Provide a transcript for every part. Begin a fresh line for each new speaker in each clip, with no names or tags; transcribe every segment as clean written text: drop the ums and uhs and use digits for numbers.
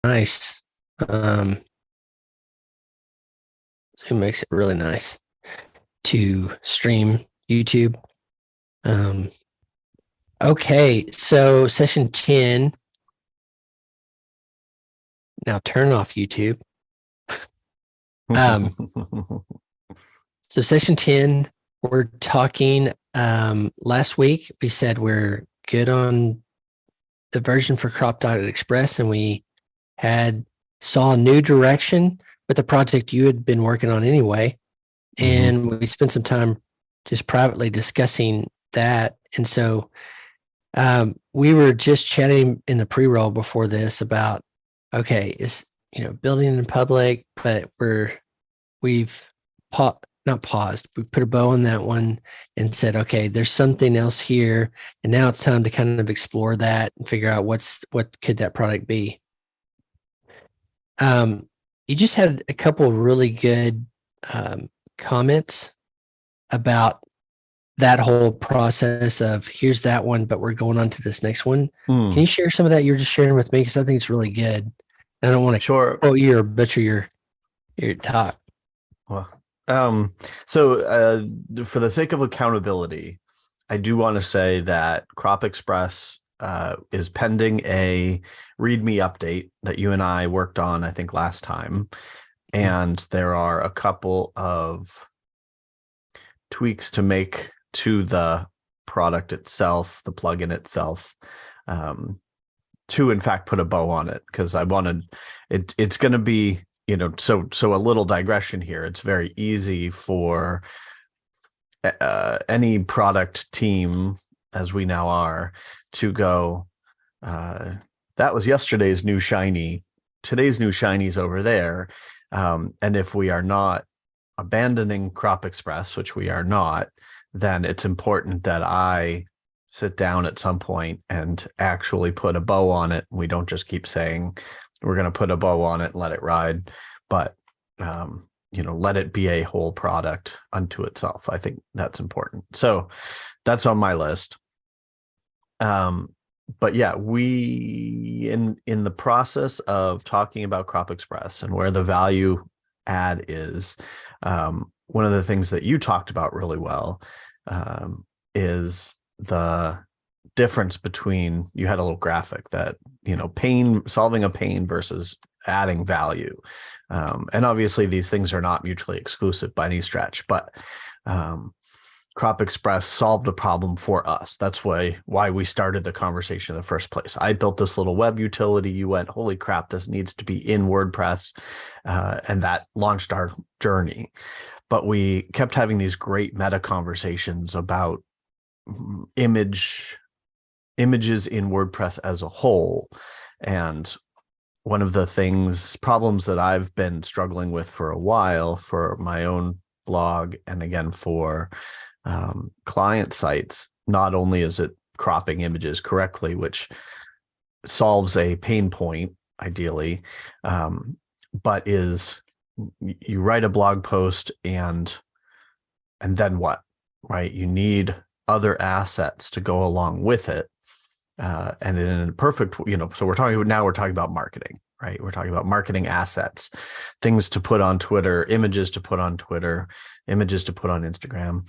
nice. Um, Zoom makes it really nice to stream YouTube. Um, okay, so session 10. Now turn off YouTube. Um, so session 10, we're talking last week we said we're good on the version for crop.express, and we had saw a new direction with the project you had been working on anyway. And we spent some time just privately discussing that. And so we were just chatting in the pre-roll before this about, okay, is, building in public, but we've not paused. We put a bow on that one and said, okay, there's something else here. And now it's time to kind of explore that and figure out what could that product be. You just had a couple of really good comments about that whole process of here's that one, but we're going on to this next one. Can you share some of that you were just sharing with me? Because I think it's really good. I don't want to quote you or butcher your talk.
Well, so for the sake of accountability, I do want to say that Crop Express is pending a README update that you and I worked on, I think, last time. And there are a couple of tweaks to make to the product itself, the plugin itself, to in fact put a bow on it, because I wanted it's going to be, so a little digression here. It's very easy for any product team, as we now are, to go, that was yesterday's new shiny, today's new shiny's over there. And if we are not abandoning Crop Express, which we are not, then it's important that I sit down at some point and actually put a bow on it. We don't just keep saying we're going to put a bow on it and let it ride, but let it be a whole product unto itself. I think that's important. So that's on my list. But yeah, we in the process of talking about Crop Express and where the value add is, one of the things that you talked about really well is the difference between, you had a little graphic that, solving a pain versus adding value. And obviously these things are not mutually exclusive by any stretch, but Crop Express solved a problem for us. That's why we started the conversation in the first place. I built this little web utility. You went, holy crap, this needs to be in WordPress. And that launched our journey. But we kept having these great meta conversations about images in WordPress as a whole. And one of the problems that I've been struggling with for a while for my own blog, and again for client sites, not only is it cropping images correctly, which solves a pain point ideally, but is you write a blog post and then what, right? You need other assets to go along with it. And in a perfect, so we're talking about marketing, right? We're talking about marketing assets, things to put on Twitter, images to put on Twitter, images to put on Instagram,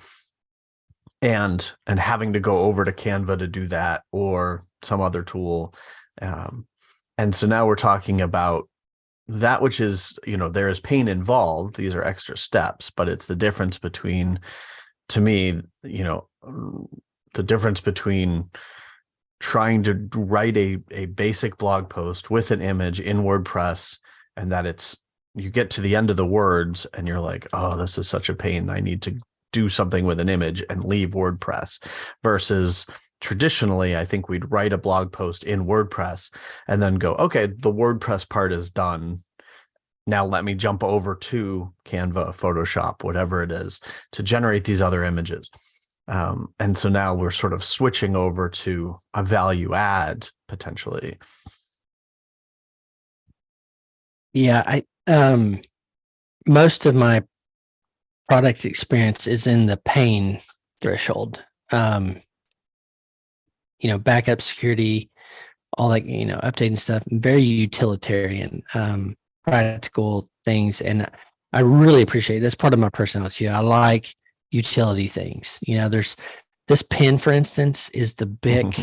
and having to go over to Canva to do that, or some other tool. And so now we're talking about that, which is, there is pain involved. These are extra steps, but it's the difference between, to me, the difference between trying to write a basic blog post with an image in WordPress, and that you get to the end of the words and you're like, oh, this is such a pain, I need to do something with an image, and leave WordPress, versus traditionally, I think we'd write a blog post in WordPress and then go, okay, the WordPress part is done. Now let me jump over to Canva, Photoshop, whatever it is, to generate these other images. And so now we're sort of switching over to a value add potentially.
Yeah, most of my product experience is in the pain threshold. Backup security, all that, updating stuff, very utilitarian, practical things. And I really appreciate that's part of my personality. I like utility things. There's this pen, for instance, is the Bic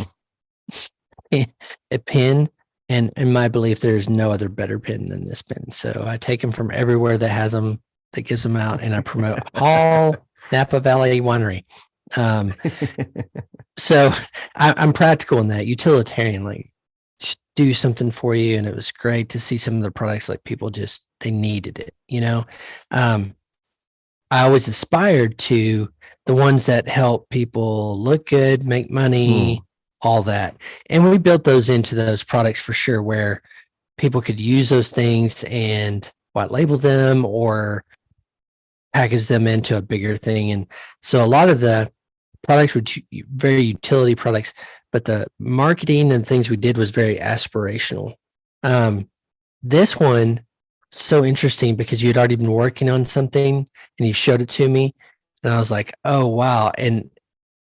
a pen. And in my belief, there's no other better pen than this pen. So I take them from everywhere that has them, that gives them out, and I promote Hall Napa Valley Winery. So I'm practical in that, utilitarian, like just do something for you. And it was great to see some of the products, like people just, they needed it, I always aspired to the ones that help people look good, make money, all that. And we built those into those products for sure, where people could use those things and white label them or package them into a bigger thing. And so a lot of the products were very utility products, but the marketing and things we did was very aspirational. This one, so interesting because you had already been working on something and you showed it to me, and I was like, oh wow. And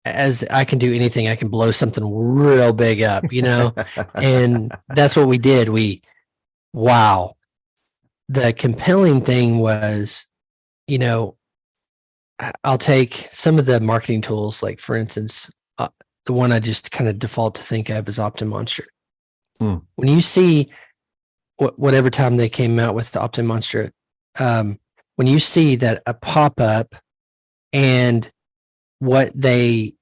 as I can do anything, I can blow something real big up, and that's what we did. Wow. The compelling thing was, I'll take some of the marketing tools, like for instance, the one I just kind of default to think of is OptiMonster. When you see whatever time they came out with the OptiMonster, when you see that a pop-up and what you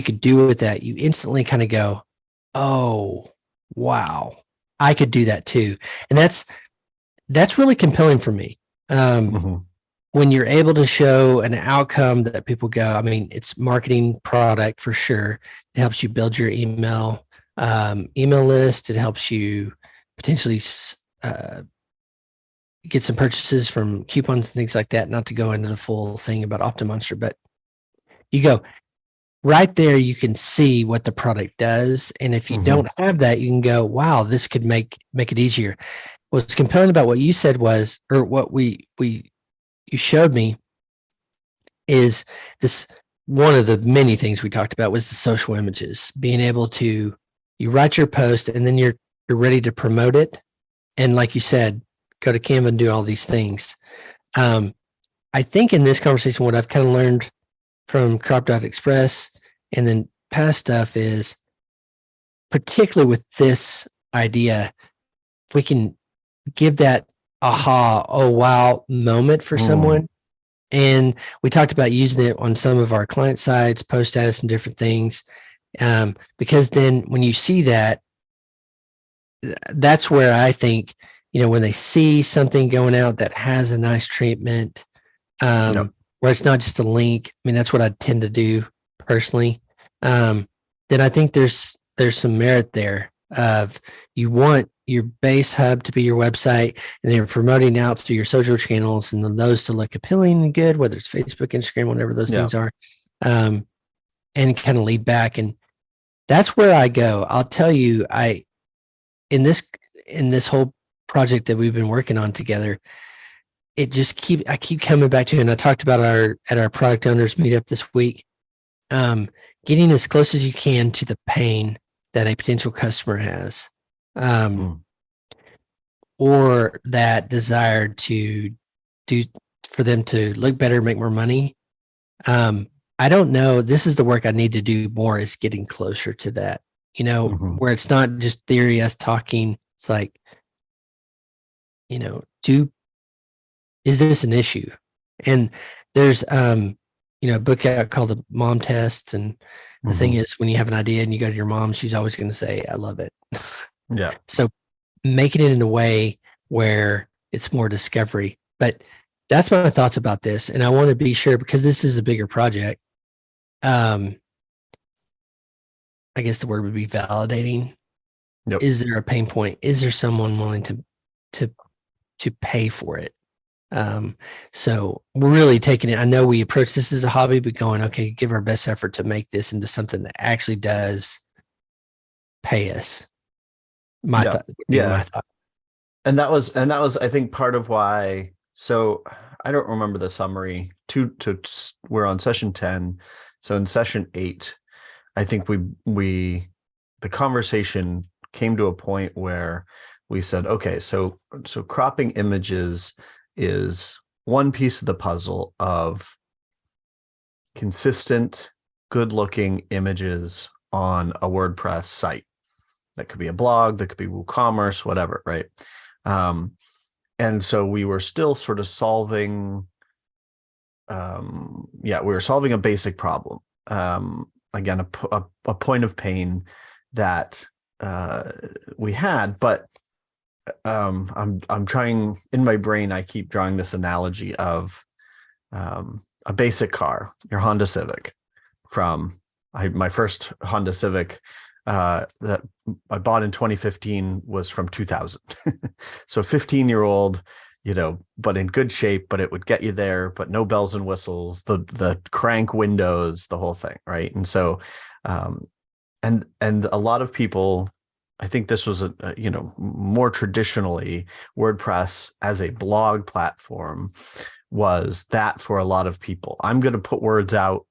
could do with that, you instantly kind of go, oh, wow, I could do that too. And that's really compelling for me. When you're able to show an outcome that people go, I mean, it's marketing product for sure. It helps you build your email list. It helps you potentially get some purchases from coupons and things like that. Not to go into the full thing about OptiMonster, but you go right there, you can see what the product does. And if you don't have that, you can go, wow, this could make it easier. What's compelling about what you said was, or what you showed me, is this, one of the many things we talked about was the social images, being able to, you write your post and then you're ready to promote it. And like you said, go to Canva and do all these things. I think in this conversation, what I've kind of learned from Crop.Express and then past stuff is, particularly with this idea, if we can give that aha, oh wow moment for someone. And we talked about using it on some of our client sites, post status and different things. Because then when you see that, that's where I think, when they see something going out that has a nice treatment, where it's not just a link, I mean, that's what I tend to do personally. Then I think there's some merit there of, you want your base hub to be your website, and then you're promoting out through your social channels and those to look appealing and good, whether it's Facebook, Instagram, whatever those things are, and kind of lead back. And that's where I go. I'll tell you, in this whole project that we've been working on together, I keep coming back to, and I talked about at our product owners meetup this week, getting as close as you can to the pain that a potential customer has, or that desire to do, for them to look better, make more money. I don't know. This is the work I need to do more, is getting closer to that, where it's not just theory, us talking. It's like, is this an issue? And there's, a book out called The Mom Test. And the thing is, when you have an idea and you go to your mom, she's always going to say, I love it.
Yeah.
So making it in a way where it's more discovery. But that's my thoughts about this. And I want to be sure, because this is a bigger project. I guess the word would be validating.
Yep.
Is there a pain point? Is there someone willing to pay for it? So we're really taking it. I know we approach this as a hobby, but going, okay, give our best effort to make this into something that actually does pay us. My thought.
And that was, I think, part of why. So I don't remember the summary. We're on session 10. So in session 8, I think we the conversation came to a point where we said, okay, so cropping images is one piece of the puzzle of consistent, good-looking images on a WordPress site. That could be a blog, that could be WooCommerce, whatever, right? And so we were still sort of solving, we were solving a basic problem. Again, a point of pain that we had, but I'm trying, in my brain, I keep drawing this analogy of a basic car, your Honda Civic. My first Honda Civic that I bought in 2015 was from 2000. So 15-year-old, but in good shape, but it would get you there, but no bells and whistles, the crank windows, the whole thing, right? And so and a lot of people, I think this was more traditionally, WordPress as a blog platform was that for a lot of people. I'm going to put words out.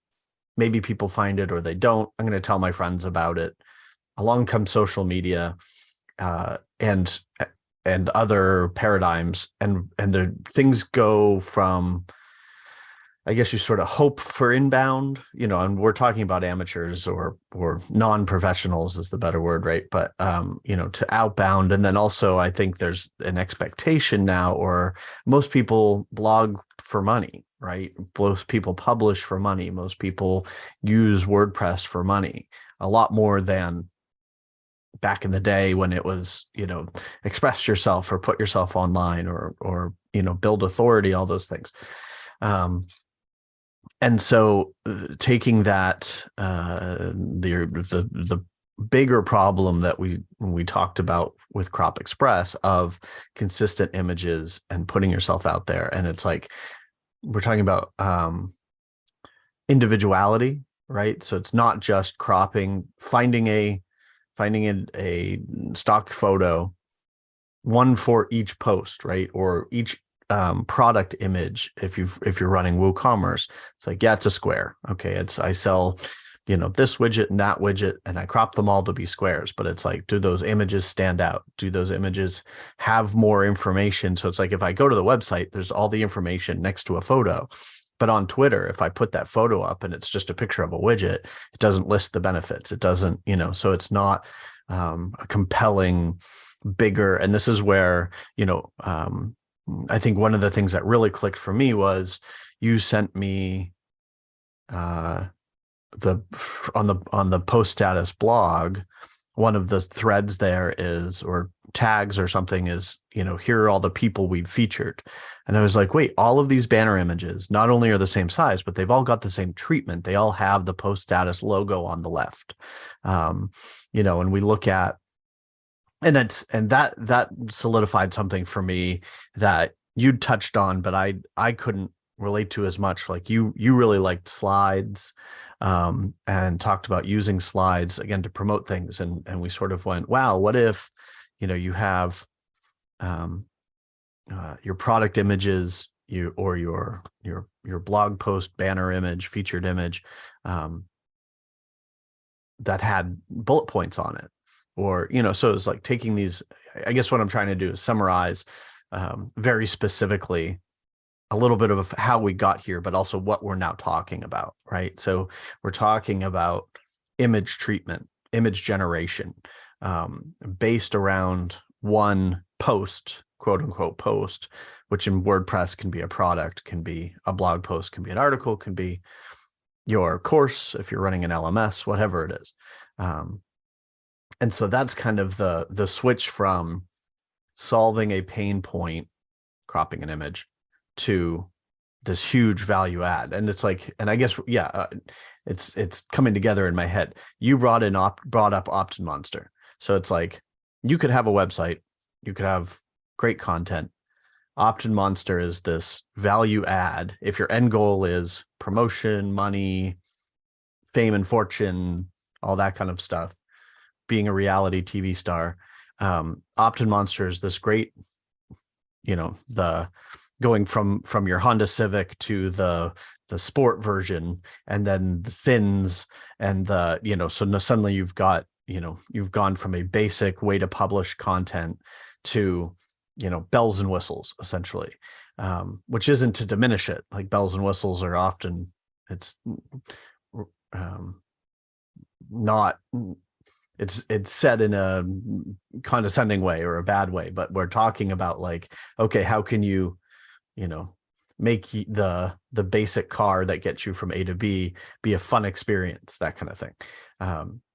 Maybe people find it or they don't. I'm going to tell my friends about it. Along comes social media and other paradigms, and the things go from, I guess you sort of hope for inbound, and we're talking about amateurs or non-professionals is the better word, right? But, to outbound. And then also I think there's an expectation now, or most people blog for money, right? Most people publish for money. Most people use WordPress for money, a lot more than back in the day when it was, express yourself or put yourself online or build authority, all those things. And so taking that, the bigger problem that we talked about with Crop Express of consistent images and putting yourself out there. And it's like, we're talking about individuality, right? So it's not just cropping, finding a stock photo, one for each post, right? Or each product image. If you're running WooCommerce, it's like, it's a square. Okay. I sell, this widget and that widget, and I crop them all to be squares, but it's like, do those images stand out? Do those images have more information? So it's like, if I go to the website, there's all the information next to a photo. But on Twitter, if I put that photo up and it's just a picture of a widget, it doesn't list the benefits. It doesn't, so it's not a compelling, bigger. And this is where, I think one of the things that really clicked for me was you sent me on the post status blog, one of the threads there is, or tags or something is, here are all the people we've featured. And I was like, wait, all of these banner images not only are the same size, but they've all got the same treatment. They all have the post status logo on the left. And we look at, and that solidified something for me that you touched on, but I couldn't relate to as much. Like you really liked slides, and talked about using slides again to promote things. And we sort of went, wow, what if, you have your product images, or your blog post banner image, featured image, that had bullet points on it. Or, so it's like taking these, I guess what I'm trying to do is summarize very specifically a little bit of how we got here, but also what we're now talking about, right? So we're talking about image treatment, image generation, based around one post, quote unquote post, which in WordPress can be a product, can be a blog post, can be an article, can be your course, if you're running an LMS, whatever it is. And so that's kind of the switch from solving a pain point, cropping an image, to this huge value add. And it's like, and I guess, it's coming together in my head. You brought up OptinMonster. So it's like, you could have a website, you could have great content. OptinMonster is this value add. If your end goal is promotion, money, fame and fortune, all that kind of stuff, being a reality TV star, OptinMonster is this great, the going from your Honda Civic to the sport version, and then the fins, and so suddenly you've got you've gone from a basic way to publish content to, bells and whistles, essentially, which isn't to diminish it. Like, bells and whistles are often, it's not, it's said in a condescending way or a bad way, but we're talking about, like, okay, how can you, make the basic car that gets you from A to B be a fun experience, that kind of thing.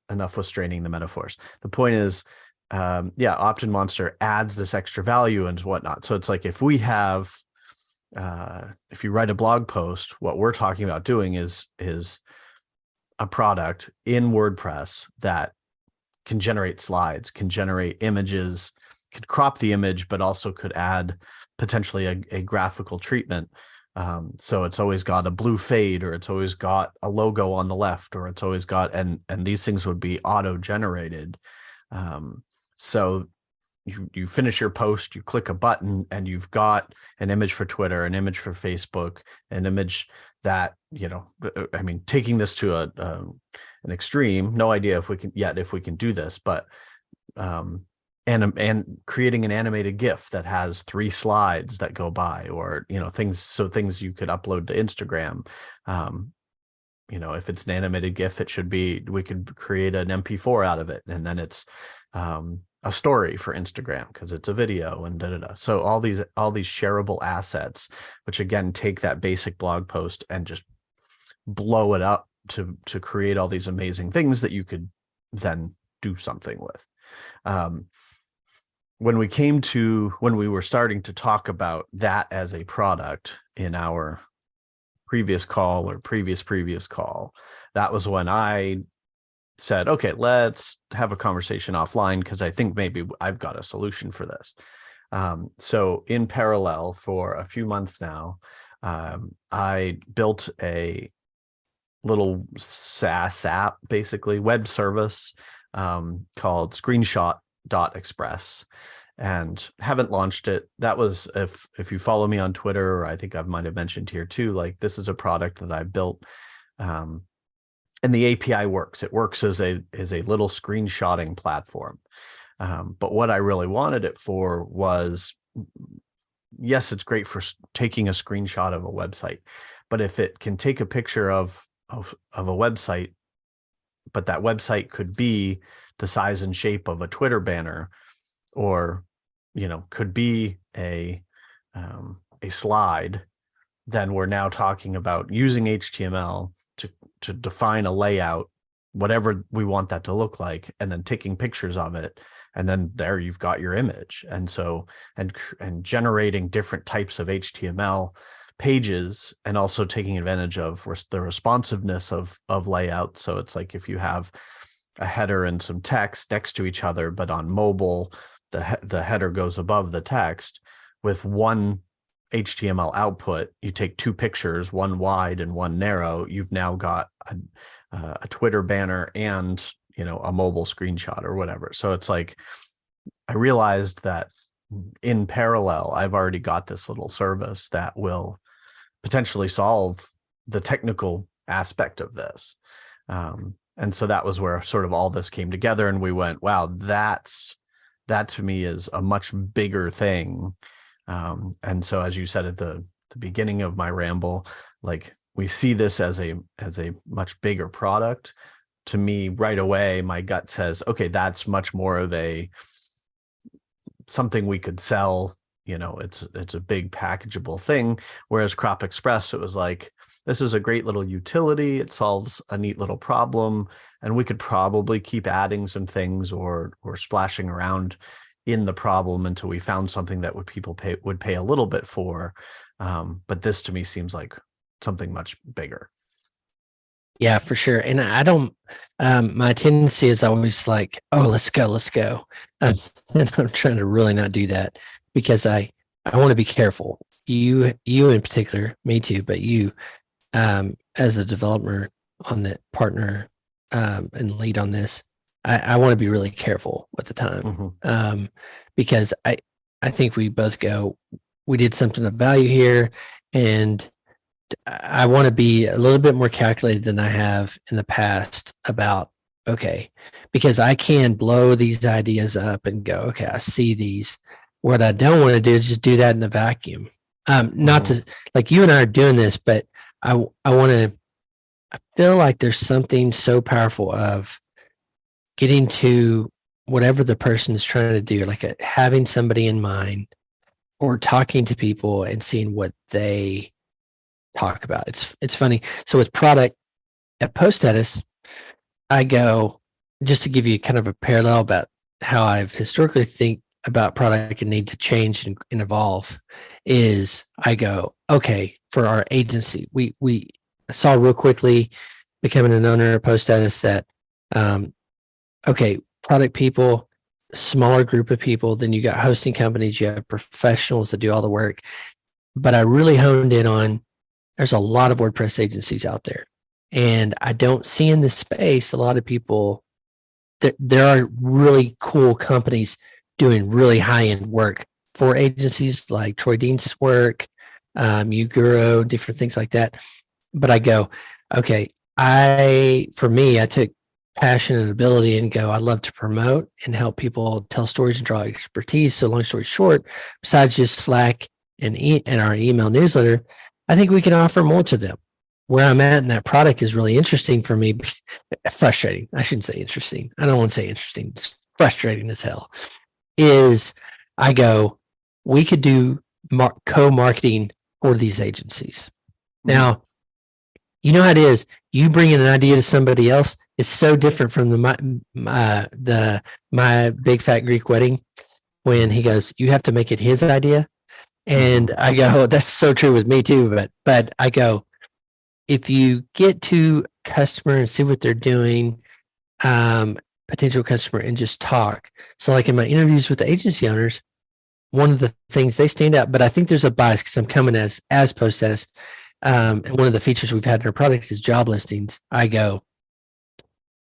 Enough with straining the metaphors. The point is, Opt-in Monster adds this extra value and whatnot. So it's like, if we have, if you write a blog post, what we're talking about doing is a product in WordPress that can generate slides, can generate images, could crop the image, but also could add potentially a graphical treatment. So it's always got a blue fade, or it's always got a logo on the left, or it's always got, and these things would be auto-generated. So you finish your post, you click a button, and you've got an image for Twitter, an image for Facebook, an image that, taking this to an extreme, no idea if we can do this, but and creating an animated GIF that has 3 slides that go by, or things you could upload to Instagram. If it's an animated GIF, we could create an MP4 out of it, and then it's a story for Instagram because it's a video, and So all these shareable assets, which again take that basic blog post and just blow it up to create all these amazing things that you could then do something with. When we were starting to talk about that as a product in our previous call or previous call, that was when I said, okay, let's have a conversation offline, because I think maybe I've got a solution for this. So in parallel, for a few months now, I built a little SaaS app, basically web service, called screenshot.express, and haven't launched it. That was, if you follow me on Twitter, or I think I might have mentioned here too, like, this is a product that I built, and the API works. It works as a little screenshotting platform. But what I really wanted it for was, yes, it's great for taking a screenshot of a website, but if it can take a picture of a website, but that website could be the size and shape of a Twitter banner, or could be a slide, then we're now talking about using HTML to define a layout, whatever we want that to look like, and then taking pictures of it, and then there you've got your image. And so and generating different types of HTML pages, and also taking advantage of the responsiveness of layout. So it's like, if you have a header and some text next to each other, but on mobile, the header goes above the text, with one HTML output, you take 2 pictures, one wide and one narrow, you've now got a Twitter banner and a mobile screenshot or whatever. So it's like, I realized that in parallel, I've already got this little service that will potentially solve the technical aspect of this. And so that was where sort of all this came together, and we went, wow, that to me is a much bigger thing. And so, as you said at the beginning of my ramble, like, we see this as a much bigger product. To me, right away, my gut says, okay, that's much more of something we could sell. It's a big packageable thing. Whereas Crop Express, it was like, this is a great little utility. It solves a neat little problem, and we could probably keep adding some things or splashing around in the problem until we found something that people would pay a little bit for. But this to me seems like something much bigger.
Yeah, for sure. And I don't, my tendency is always like, oh, let's go. And I'm trying to really not do that, because I want to be careful. You in particular, me too, but you, as a developer on the partner, and lead on this, I want to be really careful with the time.
Mm-hmm.
Because I think we both go, we did something of value here, and I want to be a little bit more calculated than I have in the past about okay, because I can blow these ideas up and go, okay, I see these. What I don't want to do is just do that in a vacuum. Not to, like, you and I are doing this, but I want to, I feel like there's something so powerful of getting to whatever the person is trying to do, like having somebody in mind or talking to people and seeing what they talk about. It's funny. So with product at Post Status, I go, just to give you kind of a parallel about how I've historically think about product and need to change and evolve, is I go, okay, for our agency, we saw real quickly becoming an owner of Post Status that okay, product people, smaller group of people, then you got hosting companies, you have professionals that do all the work. But I really honed in on, there's a lot of WordPress agencies out there. And I don't see in this space a lot of people that there are really cool companies doing really high end work for agencies like Troy Dean's work, Uguro, different things like that. But I go, okay, for me, I took passion and ability and go, I love to promote and help people tell stories and draw expertise. So long story short, besides just Slack and our email newsletter, I think we can offer more to them. Where I'm at in that product is really interesting for me. Frustrating. I shouldn't say interesting. I don't want to say interesting. It's frustrating as hell. Is I go, we could do co-marketing for these agencies. Now, you know how it is. You bring in an idea to somebody else. It's so different from my big fat Greek wedding when he goes, you have to make it his idea. And I go, oh, that's so true with me too. But I go, if you get to customer and see what they're doing, potential customer, and just talk. So like in my interviews with the agency owners, one of the things they stand out, but I think there's a bias because I'm coming as Post Status. And one of the features we've had in our product is job listings. I go,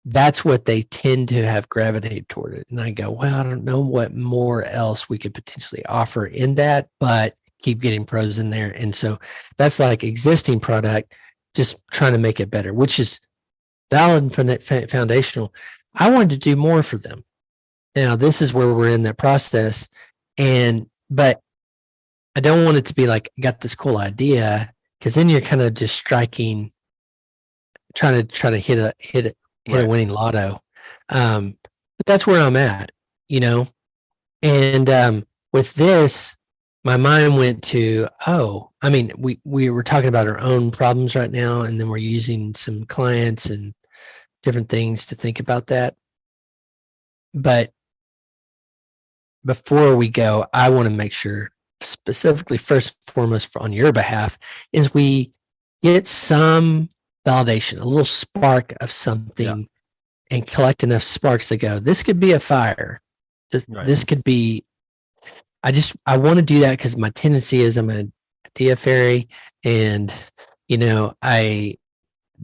that's what they tend to have gravitated toward it. And I go, well, I don't know what more else we could potentially offer in that, but keep getting pros in there. And so that's like existing product, just trying to make it better, which is valid and foundational. I wanted to do more for them. Now, this is where we're in that process. But I don't want it to be like, I got this cool idea, because then you're kind of just striking, trying to hit a winning lotto. But that's where I'm at, and with this, my mind went to, we were talking about our own problems right now, and then we're using some clients and different things to think about that. But before we go, I want to make sure, specifically first and foremost on your behalf, is we get some validation, a little spark of something, and collect enough sparks to go, this could be a fire. This could be, I want to do that because my tendency is I'm an idea fairy, and, I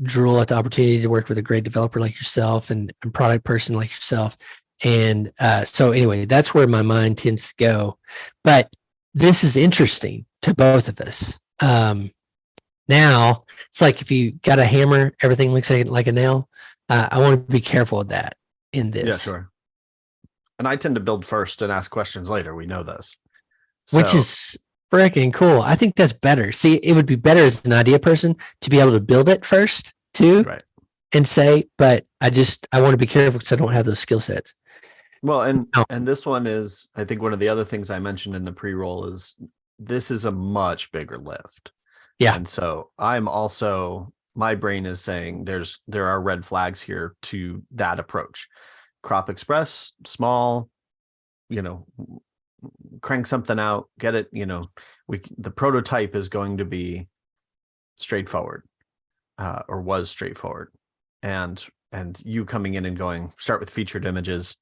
drool at the opportunity to work with a great developer like yourself and a product person like yourself. And so anyway, that's where my mind tends to go. But this is interesting to both of us. Now, it's like if you got a hammer, everything looks like a nail. I want to be careful of that in this.
Yeah, sure. And I tend to build first and ask questions later. We know this.
Which is freaking cool. I think that's better. See, it would be better as an idea person to be able to build it first too,
right,
and say, but I want to be careful because I don't have those skill sets.
Well, and this one is, I think one of the other things I mentioned in the pre-roll is this is a much bigger lift.
Yeah.
And so I'm also, my brain is saying there are red flags here to that approach. Crop Express, small, crank something out, get it, the prototype is going to be straightforward, or was straightforward. And you coming in and going, start with featured images,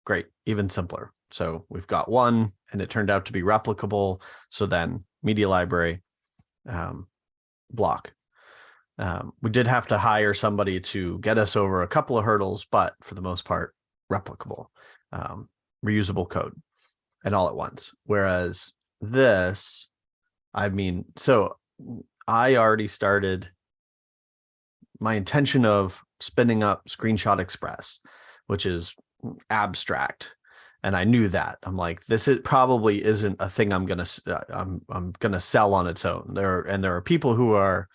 great, even simpler. So we've got one, and it turned out to be replicable. So then media library, block. We did have to hire somebody to get us over a couple of hurdles, but for the most part, replicable, reusable code, and all at once. Whereas this, so I already started. My intention of spinning up Screenshot Express, which is abstract. And I knew that. I'm like, this is probably isn't a thing I'm gonna sell on its own. There are people who are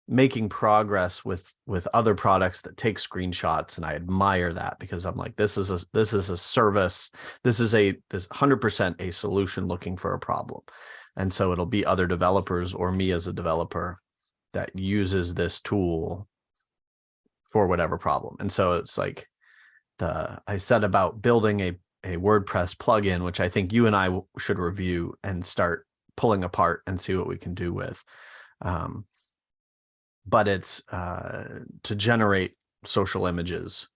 making progress with other products that take screenshots, and I admire that, because I'm like, this is a service. This 100% a solution looking for a problem. And so it'll be other developers or me as a developer that uses this tool for whatever problem. And so it's like I said about building a WordPress plugin, which I think you and I should review and start pulling apart and see what we can do with. But it's to generate social images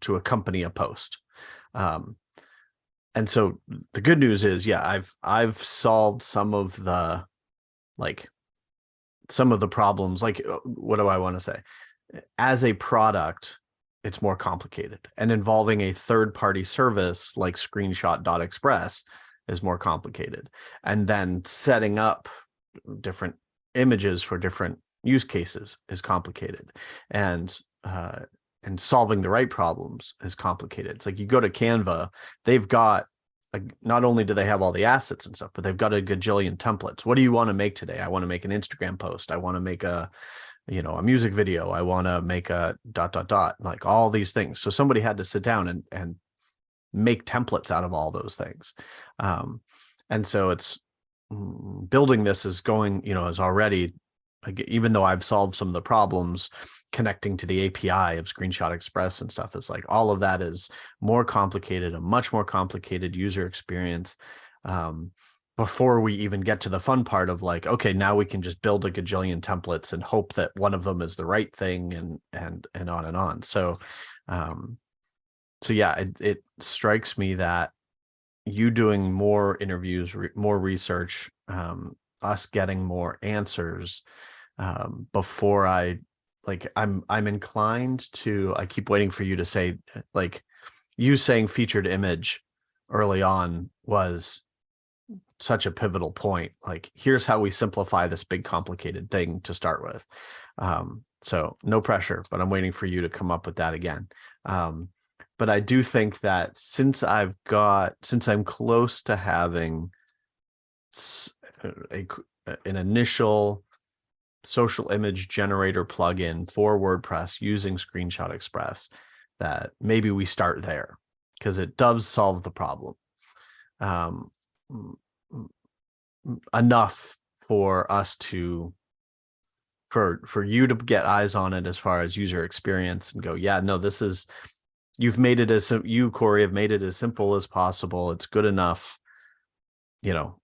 to accompany a post. And so the good news is, yeah, I've solved some of the problems. Like, what do I want to say? As a product, it's more complicated, and involving a third-party service like Screenshot.express is more complicated. And then setting up different images for different use cases is complicated, and solving the right problems is complicated. It's like, you go to Canva, they've got, like, not only do they have all the assets and stuff, but they've got a gajillion templates. What do you want to make today? I want to make an Instagram post. I want to make a music video. I want to make a ... like all these things. So somebody had to sit down and make templates out of all those things. And so it's building this is going, is already, even though I've solved some of the problems connecting to the API of Screenshot Express and stuff, is like, all of that is more complicated, a much more complicated user experience, before we even get to the fun part of like, okay, now we can just build a gajillion templates and hope that one of them is the right thing, and on and on. So yeah, it strikes me that you doing more interviews, more research, us getting more answers, before I'm inclined to, I keep waiting for you to say, like, you saying featured image early on was such a pivotal point. Like, here's how we simplify this big complicated thing to start with. So no pressure, but I'm waiting for you to come up with that again. But I do think that since I'm close to having an initial social image generator plugin for WordPress using Screenshot Express, that maybe we start there, because it does solve the problem enough for us to, for you to get eyes on it as far as user experience and go, yeah, no, this is, you've made it as, you, Cory, have made it as simple as possible. It's good enough.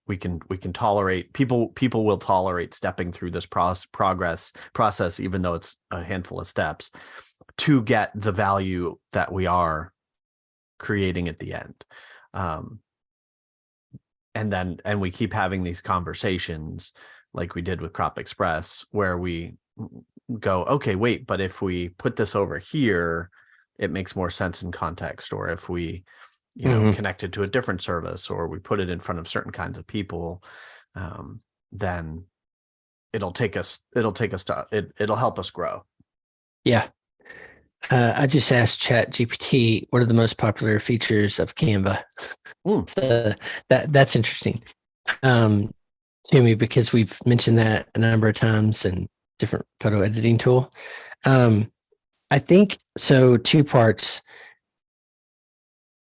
We can tolerate, people will tolerate stepping through this process, even though it's a handful of steps, to get the value that we are creating at the end. And we keep having these conversations like we did with Crop Express, where we go, okay, wait, but if we put this over here, it makes more sense in context. Or if we, connect it to a different service, or we put it in front of certain kinds of people, then it'll help us grow.
Yeah. I just asked ChatGPT, what are the most popular features of Canva? So that's interesting to me, because we've mentioned that a number of times, and different photo editing tool. I think so. Two parts: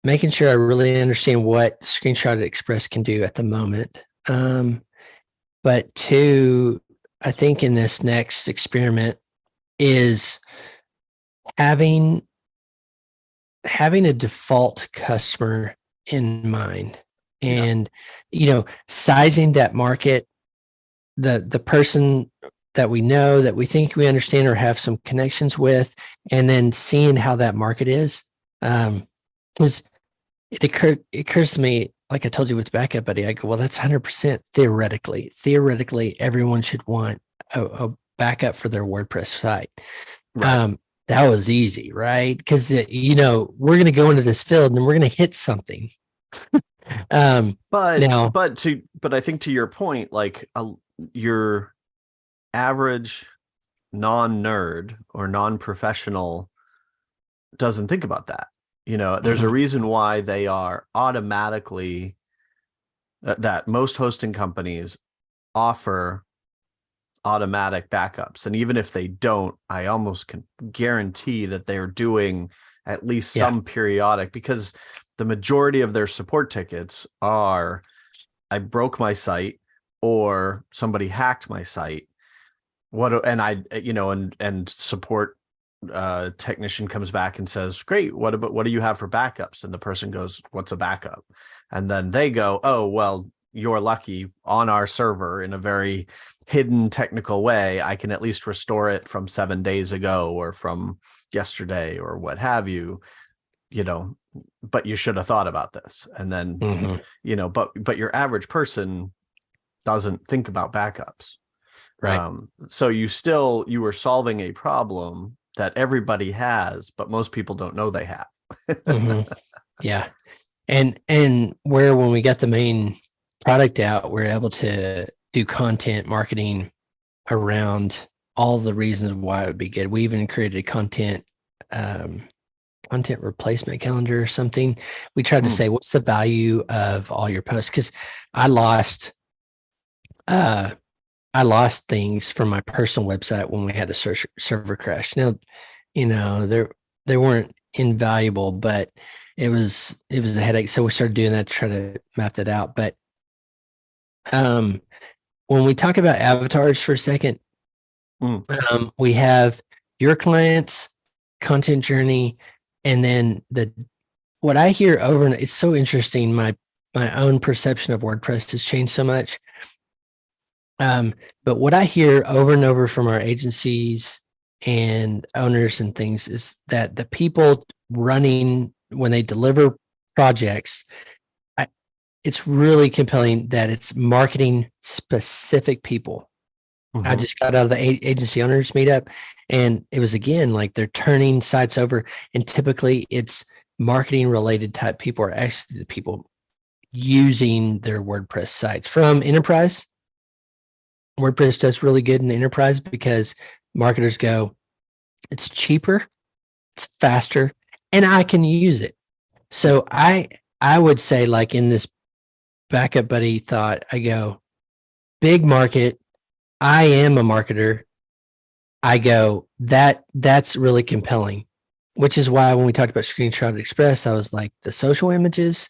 making sure I really understand what Screenshot Express can do at the moment. But two, I think in this next experiment is having a default customer in mind, and sizing that market, the person that we know, that we think we understand or have some connections with, and then seeing how that market is. Because it occurs to me, like I told you with Backup Buddy, I go, well, that's 100% theoretically. Theoretically, everyone should want a backup for their WordPress site. Right. That was easy, right? Because we're going to go into this field and we're going to hit something.
But I think, to your point, like your average non-nerd or non-professional doesn't think about that. There's a reason why they are automatically that most hosting companies offer automatic backups. And even if they don't, I almost can guarantee that they're doing at least some periodic, because the majority of their support tickets are, I broke my site or somebody hacked my site. And support technician comes back and says, great, what do you have for backups? And the person goes, what's a backup? And then they go, oh, well, you're lucky. On our server, in a very hidden technical way, I can at least restore it from 7 days ago or from yesterday or what have you, but you should have thought about this. And then, but your average person doesn't think about backups.
Right.
So you were solving a problem that everybody has, but most people don't know they have.
Yeah. And where, when we got the main product out, we're able to do content marketing around all the reasons why it would be good. We even created a content replacement calendar or something. We tried to say, what's the value of all your posts? Because I lost things from my personal website when we had a server crash. Now, they weren't invaluable, but it was a headache. So we started doing that to try to map that out. But when we talk about avatars for a second, we have your clients, content journey, and then what I hear over, and it's so interesting. My own perception of WordPress has changed so much. But what I hear over and over from our agencies and owners and things is that the people running, when they deliver projects, it's really compelling that it's marketing specific people. I just got out of the agency owners meetup, and it was, again, like they're turning sites over, and typically it's marketing related type people are actually the people using their WordPress sites. From enterprise, WordPress does really good in the enterprise because marketers go, it's cheaper, it's faster, and I can use it. So I would say, like, in this backup buddy thought, I go, big market, I am a marketer. I go, that's really compelling, which is why when we talked about Screenshot Express, I was like, the social images,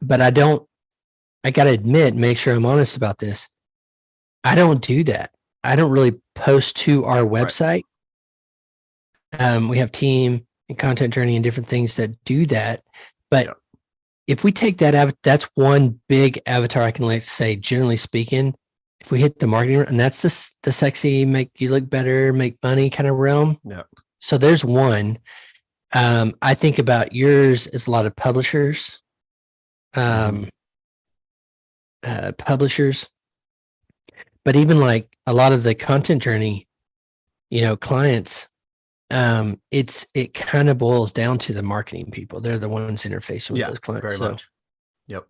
but I got to admit, make sure I'm honest about this. I don't do that. I don't really post to our website. Right. We have team and content journey and different things that do that. But if we take that, that's one big avatar I can say, generally speaking, if we hit the marketing, and that's the sexy, make you look better, make money kind of realm.
Yeah.
So there's one. I think about yours as a lot of publishers, publishers, but even like a lot of the content journey, clients, it kind of boils down to the marketing people. They're the ones interfacing with those clients.
Very much. Yep.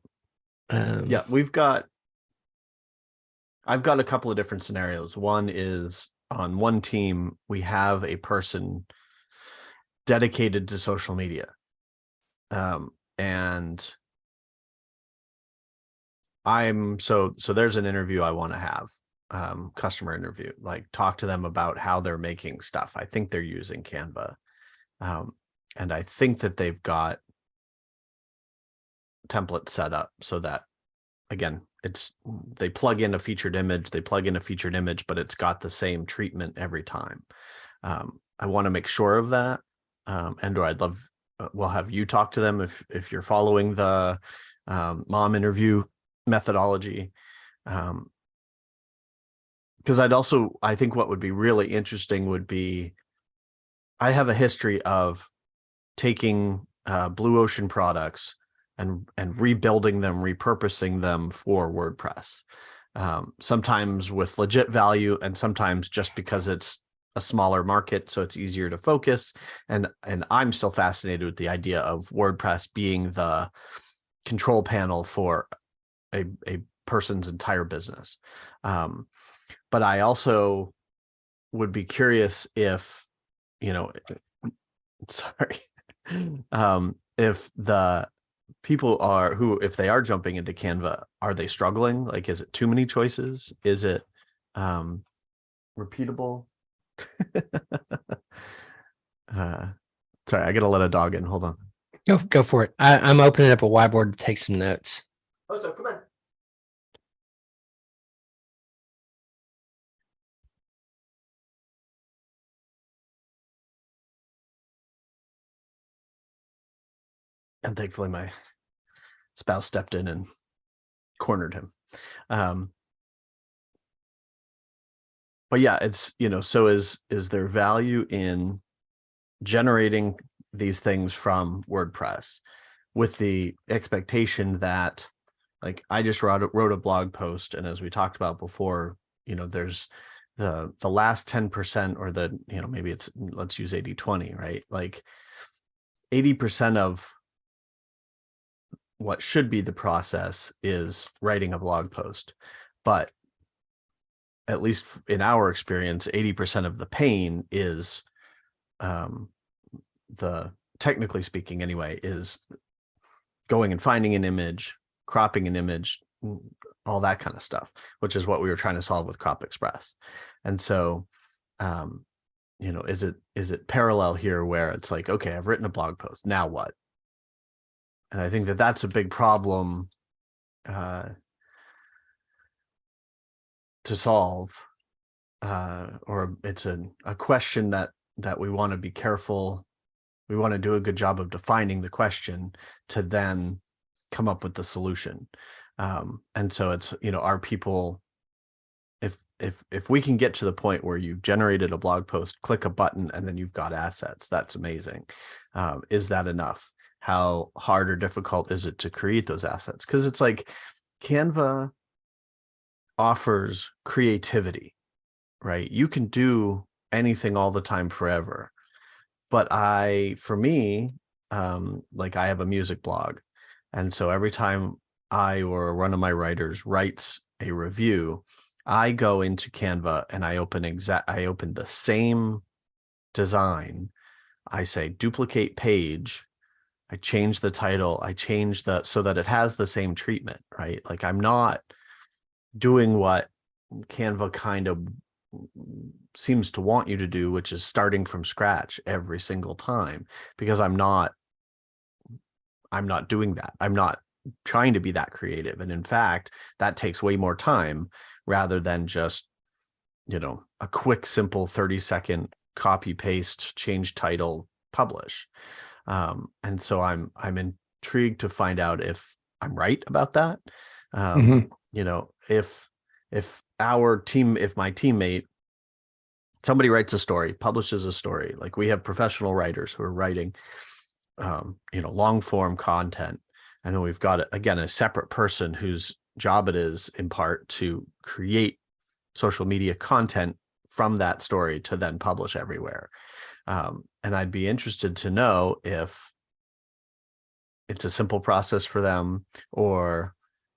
I've got a couple of different scenarios. One is, on one team, we have a person dedicated to social media. And so there's an interview I want to have, customer interview, like talk to them about how they're making stuff. I think they're using Canva. And I think that they've got templates set up so that, again, they plug in a featured image, but it's got the same treatment every time. I want to make sure of that. And I'd love, we'll have you talk to them if you're following the mom interview methodology. Because I think what would be really interesting would be, I have a history of taking Blue Ocean products and rebuilding them, repurposing them for WordPress. Sometimes with legit value, and sometimes just because it's a smaller market, so it's easier to focus. And I'm still fascinated with the idea of WordPress being the control panel for a person's entire business. But I also would be curious if, sorry, if the people if they are jumping into Canva, are they struggling? Like, is it too many choices? Is it repeatable? Sorry, I gotta let a dog in. Hold on.
Go for it. I'm opening up a whiteboard to take some notes.
Oh, so come on. And thankfully my spouse stepped in and cornered him. But yeah, it's, so is there value in generating these things from WordPress with the expectation that, like, I just wrote a blog post, and as we talked about before, there's the last 10%, or the, maybe it's, let's use 80-20, right? Like 80% of what should be the process is writing a blog post, but at least in our experience, 80% of the pain is technically speaking anyway, is going and finding an image, cropping an image, all that kind of stuff, which is what we were trying to solve with Crop Express. And so, is it parallel here where it's like, okay, I've written a blog post, now what? And I think that that's a big problem to solve, or it's a question that we want to be careful. We want to do a good job of defining the question to then come up with the solution. And so it's, are people, if we can get to the point where you've generated a blog post, click a button, and then you've got assets, that's amazing. Is that enough? How hard or difficult is it to create those assets? Because it's like Canva offers creativity, right? You can do anything all the time forever. But for me, like, I have a music blog. And so every time I or one of my writers writes a review, I go into Canva and I open the same design. I say duplicate page. I change the title. I change so that it has the same treatment, right? Like, I'm not doing what Canva kind of seems to want you to do, which is starting from scratch every single time, because I'm not doing that. I'm not trying to be that creative. And in fact, that takes way more time rather than just, a quick, simple 30-second copy, paste, change title, publish. And so I'm intrigued to find out if I'm right about that. If my teammate, somebody writes a story, publishes a story, like, we have professional writers who are writing, long form content. And then we've got, again, a separate person whose job it is in part to create social media content from that story to then publish everywhere. And I'd be interested to know if it's a simple process for them, or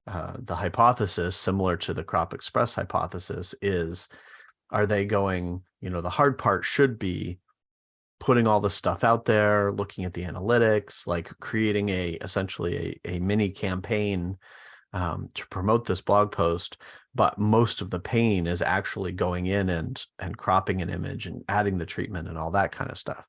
the hypothesis, similar to the Crop Express hypothesis, is, are they going, the hard part should be putting all the stuff out there, looking at the analytics, like creating essentially a mini campaign to promote this blog post. But most of the pain is actually going in and cropping an image and adding the treatment and all that kind of stuff.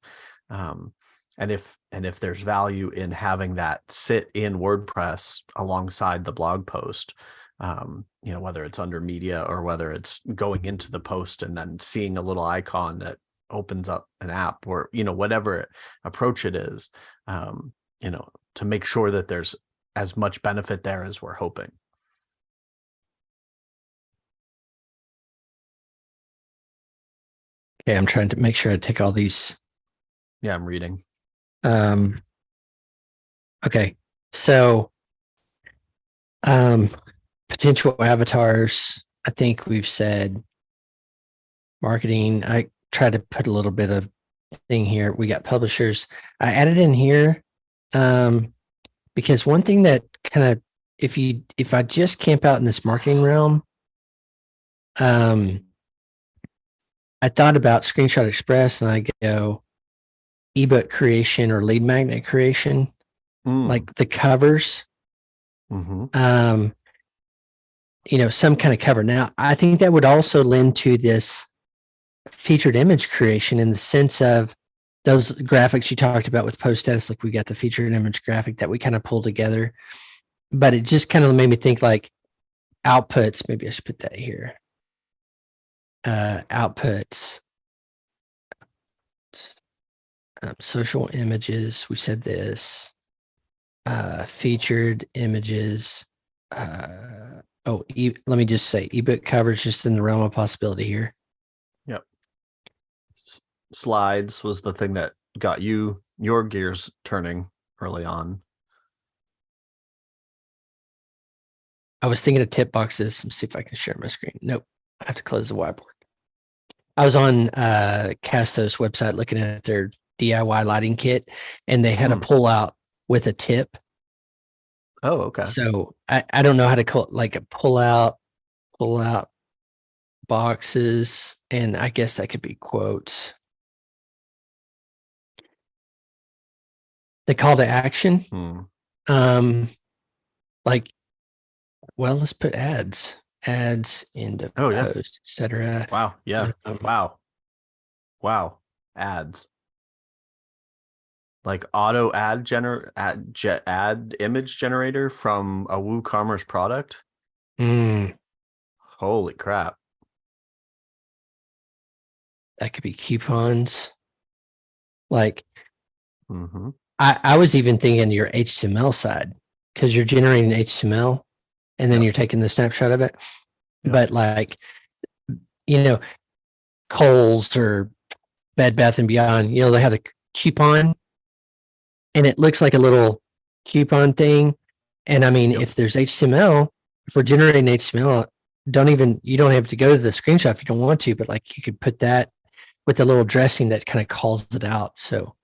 And if there's value in having that sit in WordPress alongside the blog post, whether it's under media or whether it's going into the post and then seeing a little icon that opens up an app, or, whatever approach it is, to make sure that there's as much benefit there as we're hoping.
Okay, I'm trying to make sure I take all these.
Yeah, I'm reading.
Okay, so potential avatars, I think we've said. Marketing, I try to put a little bit of thing here. We got publishers. I added in here because one thing that kind of, if I just camp out in this marketing realm, I thought about Screenshot Express and I go ebook creation or lead magnet creation, like the covers.
Mm-hmm.
Some kind of cover. Now, I think that would also lend to this featured image creation in the sense of those graphics you talked about with post status. Like we got the featured image graphic that we kind of pulled together, but it just kind of made me think like outputs. Maybe I should put that here. Outputs, social images. We said this. Featured images. Let me just say ebook covers just in the realm of possibility here.
Yep. Slides was the thing that got your gears turning early on.
I was thinking of tip boxes. Let's see if I can share my screen. Nope. I have to close the whiteboard. I was on Castos website looking at their DIY lighting kit, and they had a pull out with a tip.
Oh, okay.
So I don't know how to call it, like a pull out boxes, and I guess that could be quotes. The call to action, like, well, let's put ads into post, etc.
Wow. Yeah. Wow. Ads. Like auto ad image generator from a WooCommerce product. Holy crap.
That could be coupons. Like, I was even thinking your HTML side, because you're generating HTML and then you're taking the snapshot of it. But like, Kohl's or Bed Bath and Beyond, they have a coupon and it looks like a little coupon thing. And I mean, if there's HTML, if we're generating HTML, you don't have to go to the screenshot if you don't want to, but like you could put that with a little dressing that kind of calls it out. So,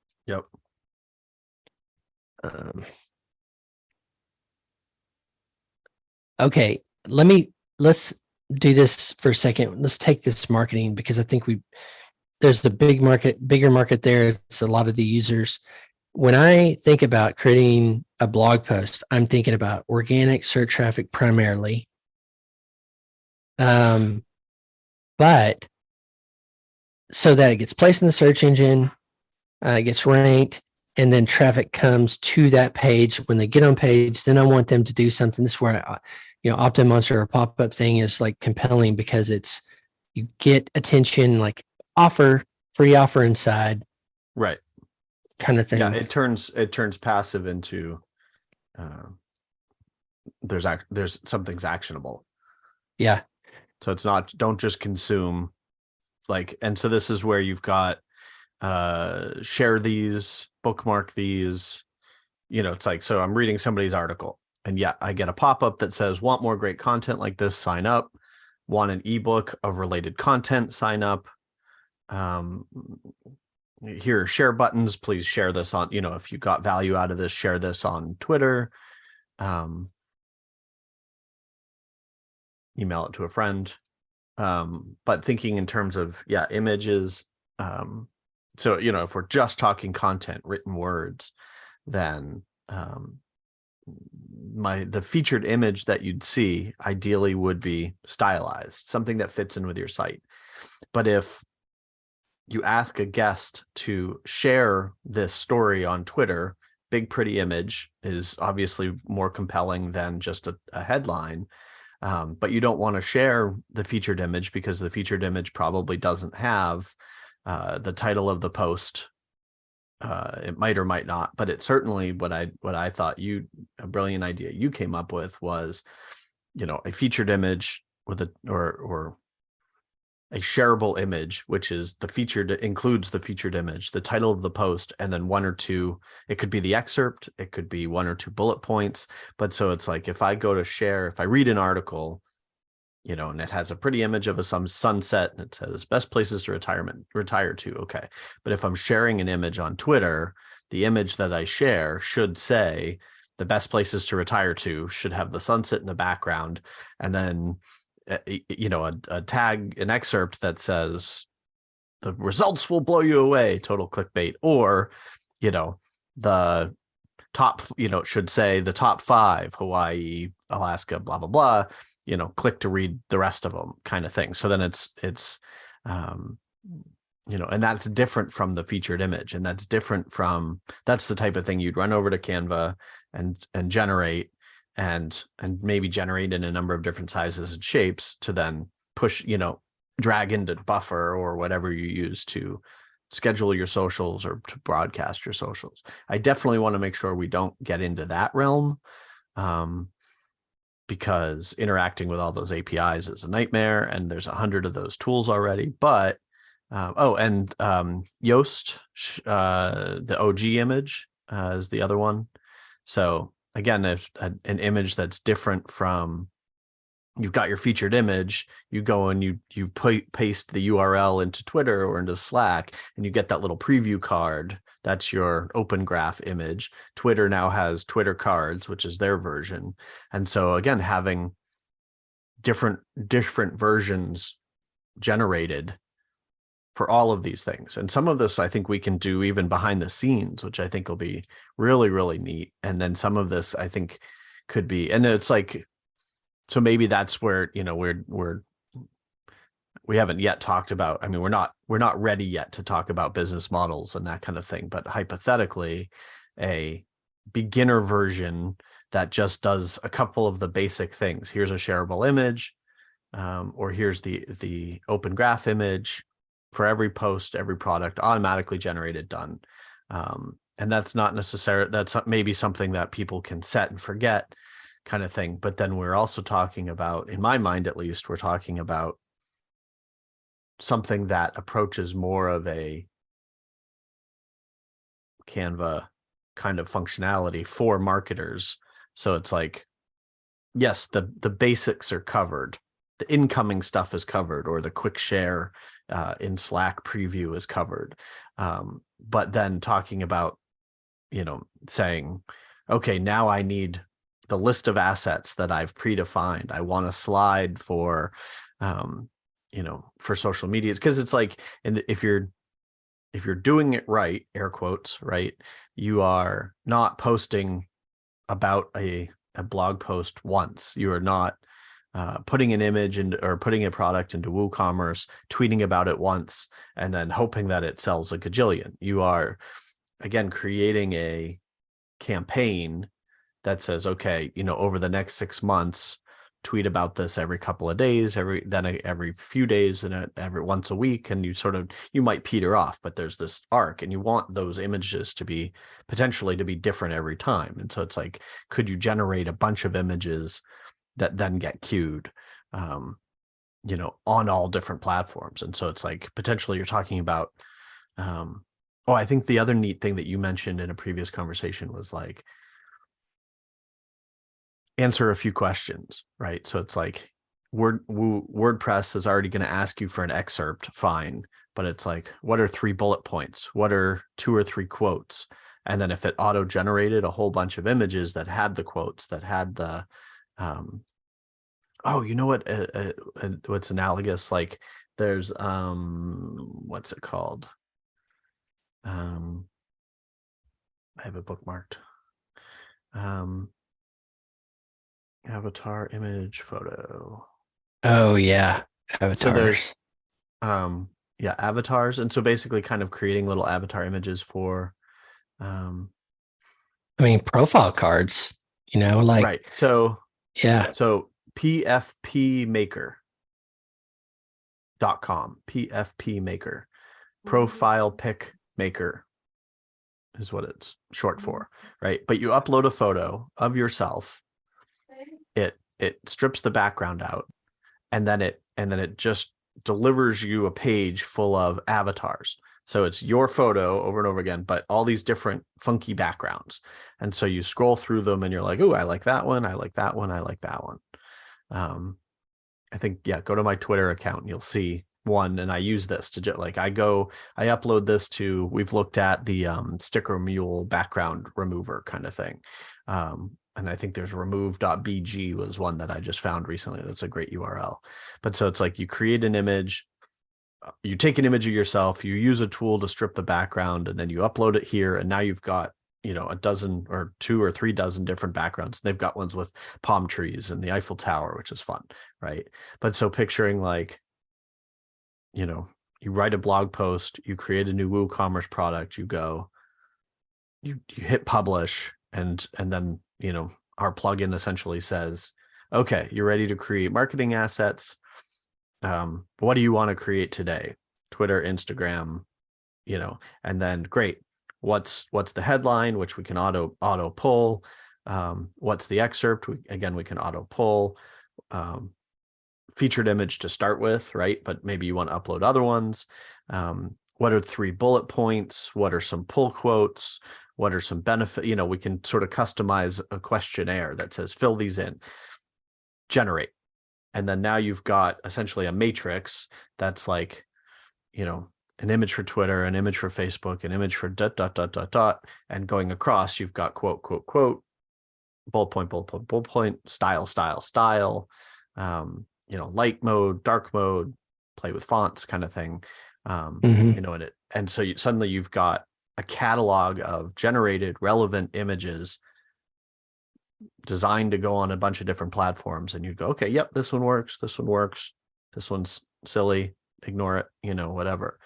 okay, let's do this for a second. Let's take this marketing, because I think there's the bigger market there. It's a lot of the users. When I think about creating a blog post, I'm thinking about organic search traffic primarily. But so that it gets placed in the search engine, it gets ranked, and then traffic comes to that page. When they get on page, then I want them to do something. This is where opt-in monster or pop-up thing is like compelling, because you get attention, like free offer inside,
right,
kind of thing.
Yeah, it turns passive into there's something's actionable.
Yeah.
So it's not, don't just consume, like, and so this is where you've got share these, bookmark these, it's like, so I'm reading somebody's article and I get a pop-up that says, want more great content like this, sign up. Want an ebook of related content, sign up. Here are share buttons. Please share this on, if you got value out of this, share this on Twitter. Email it to a friend. But thinking in terms of, images. So, if we're just talking content, written words, then the featured image that you'd see ideally would be stylized, something that fits in with your site. But if you ask a guest to share this story on Twitter, big, pretty image is obviously more compelling than just a headline. But you don't want to share the featured image because the featured image probably doesn't have the title of the post. It might or might not, but it certainly, what I thought a brilliant idea you came up with was, a featured image with or a shareable image, which is includes the featured image, the title of the post, and then one or two, it could be the excerpt, it could be one or two bullet points. But so it's like, if I go to share, if I read an article, and it has a pretty image of some sunset and it says best places to retire to. Okay. But if I'm sharing an image on Twitter, the image that I share should say the best places to retire to, should have the sunset in the background. And then, a tag, an excerpt that says, the results will blow you away, total clickbait, or, the top, it should say the top 5, Hawaii, Alaska, blah, blah, blah, click to read the rest of them kind of thing. So then it's, and that's different from the featured image. And that's the type of thing you'd run over to Canva and generate and maybe generate in a number of different sizes and shapes to then push, drag into Buffer or whatever you use to schedule your socials or to broadcast your socials. I definitely want to make sure we don't get into that realm, because interacting with all those APIs is a nightmare, and there's 100 of those tools already. But Yoast, the OG image is the other one. So again, there's an image that's different from, you've got your featured image, you go and you paste the URL into Twitter or into Slack, and you get that little preview card. That's your open graph image. Twitter now has Twitter cards, which is their version. And so again, having different versions generated for all of these things. And some of this I think we can do even behind the scenes, which I think will be really, really neat. And then some of this I think could be, and it's like, so maybe that's where, we haven't yet talked about, I mean, we're not ready yet to talk about business models and that kind of thing, but hypothetically, a beginner version that just does a couple of the basic things. Here's a shareable image, or here's the open graph image for every post, every product, automatically generated, done. And that's not necessary. That's maybe something that people can set and forget kind of thing. But then we're also talking about, in my mind at least, we're talking about something that approaches more of a Canva kind of functionality for marketers. So it's like, yes, the basics are covered. The incoming stuff is covered, or the quick share in Slack preview is covered. But then talking about, saying, okay, now I need the list of assets that I've predefined. I want a slide for, for social media, because it's like, and if you're doing it right, air quotes, right, you are not posting about a blog post once. You are not putting an image or putting a product into WooCommerce, tweeting about it once, and then hoping that it sells a gajillion. You are, again, creating a campaign that says, okay, over the next 6 months, tweet about this every couple of days, every few days, and every once a week. And you might peter off, but there's this arc, and you want those images to be potentially to be different every time. And so it's like, could you generate a bunch of images that then get queued, on all different platforms? And so it's like, potentially you're talking about, I think the other neat thing that you mentioned in a previous conversation was like, answer a few questions, right? So it's like, WordPress is already going to ask you for an excerpt, fine, but it's like, what are 3 bullet points? What are 2 or 3 quotes? And then if it auto-generated a whole bunch of images that had the quotes, that had the, what's analogous? Like there's, what's it called? I have it bookmarked. Avatar, image, photo.
Oh yeah, avatars.
So there's avatars. And so basically kind of creating little avatar images for
profile cards,
right. So
yeah.
So pfpmaker.com, pfpmaker, profile pic maker is what it's short for, right? But you upload a photo of yourself, it strips the background out, and then it just delivers you a page full of avatars. So it's your photo over and over again, but all these different funky backgrounds. And so you scroll through them and you're like, oh, I like that one. I like that one. I like that one. I think, go to my Twitter account and you'll see one. And I use this to I upload this to, we've looked at the sticker mule background remover kind of thing. And I think there's remove.bg was one that I just found recently. That's a great URL. But so it's like, you create an image, you take an image of yourself, you use a tool to strip the background, and then you upload it here, and now you've got, a dozen or 2 or 3 dozen different backgrounds. They've got ones with palm trees and the Eiffel Tower, which is fun, right? But so picturing like, you write a blog post, you create a new WooCommerce product, you go, you hit publish, and then, our plugin essentially says, okay, you're ready to create marketing assets. What do you want to create today? Twitter, Instagram, and then great. What's the headline, which we can auto pull. What's the excerpt? We can auto pull. Featured image to start with, right? But maybe you want to upload other ones. What are 3 bullet points? What are some pull quotes? What are some benefit? We can sort of customize a questionnaire that says, fill these in, generate. And then now you've got essentially a matrix that's like, an image for Twitter, an image for Facebook, an image for ... And going across, you've got quote, quote, quote, bullet point, bullet point, bullet point, style, style, style, light mode, dark mode, play with fonts kind of thing. And so suddenly you've got a catalog of generated relevant images designed to go on a bunch of different platforms, and you go, okay, yep, this one works, this one works, this one's silly, ignore it, whatever.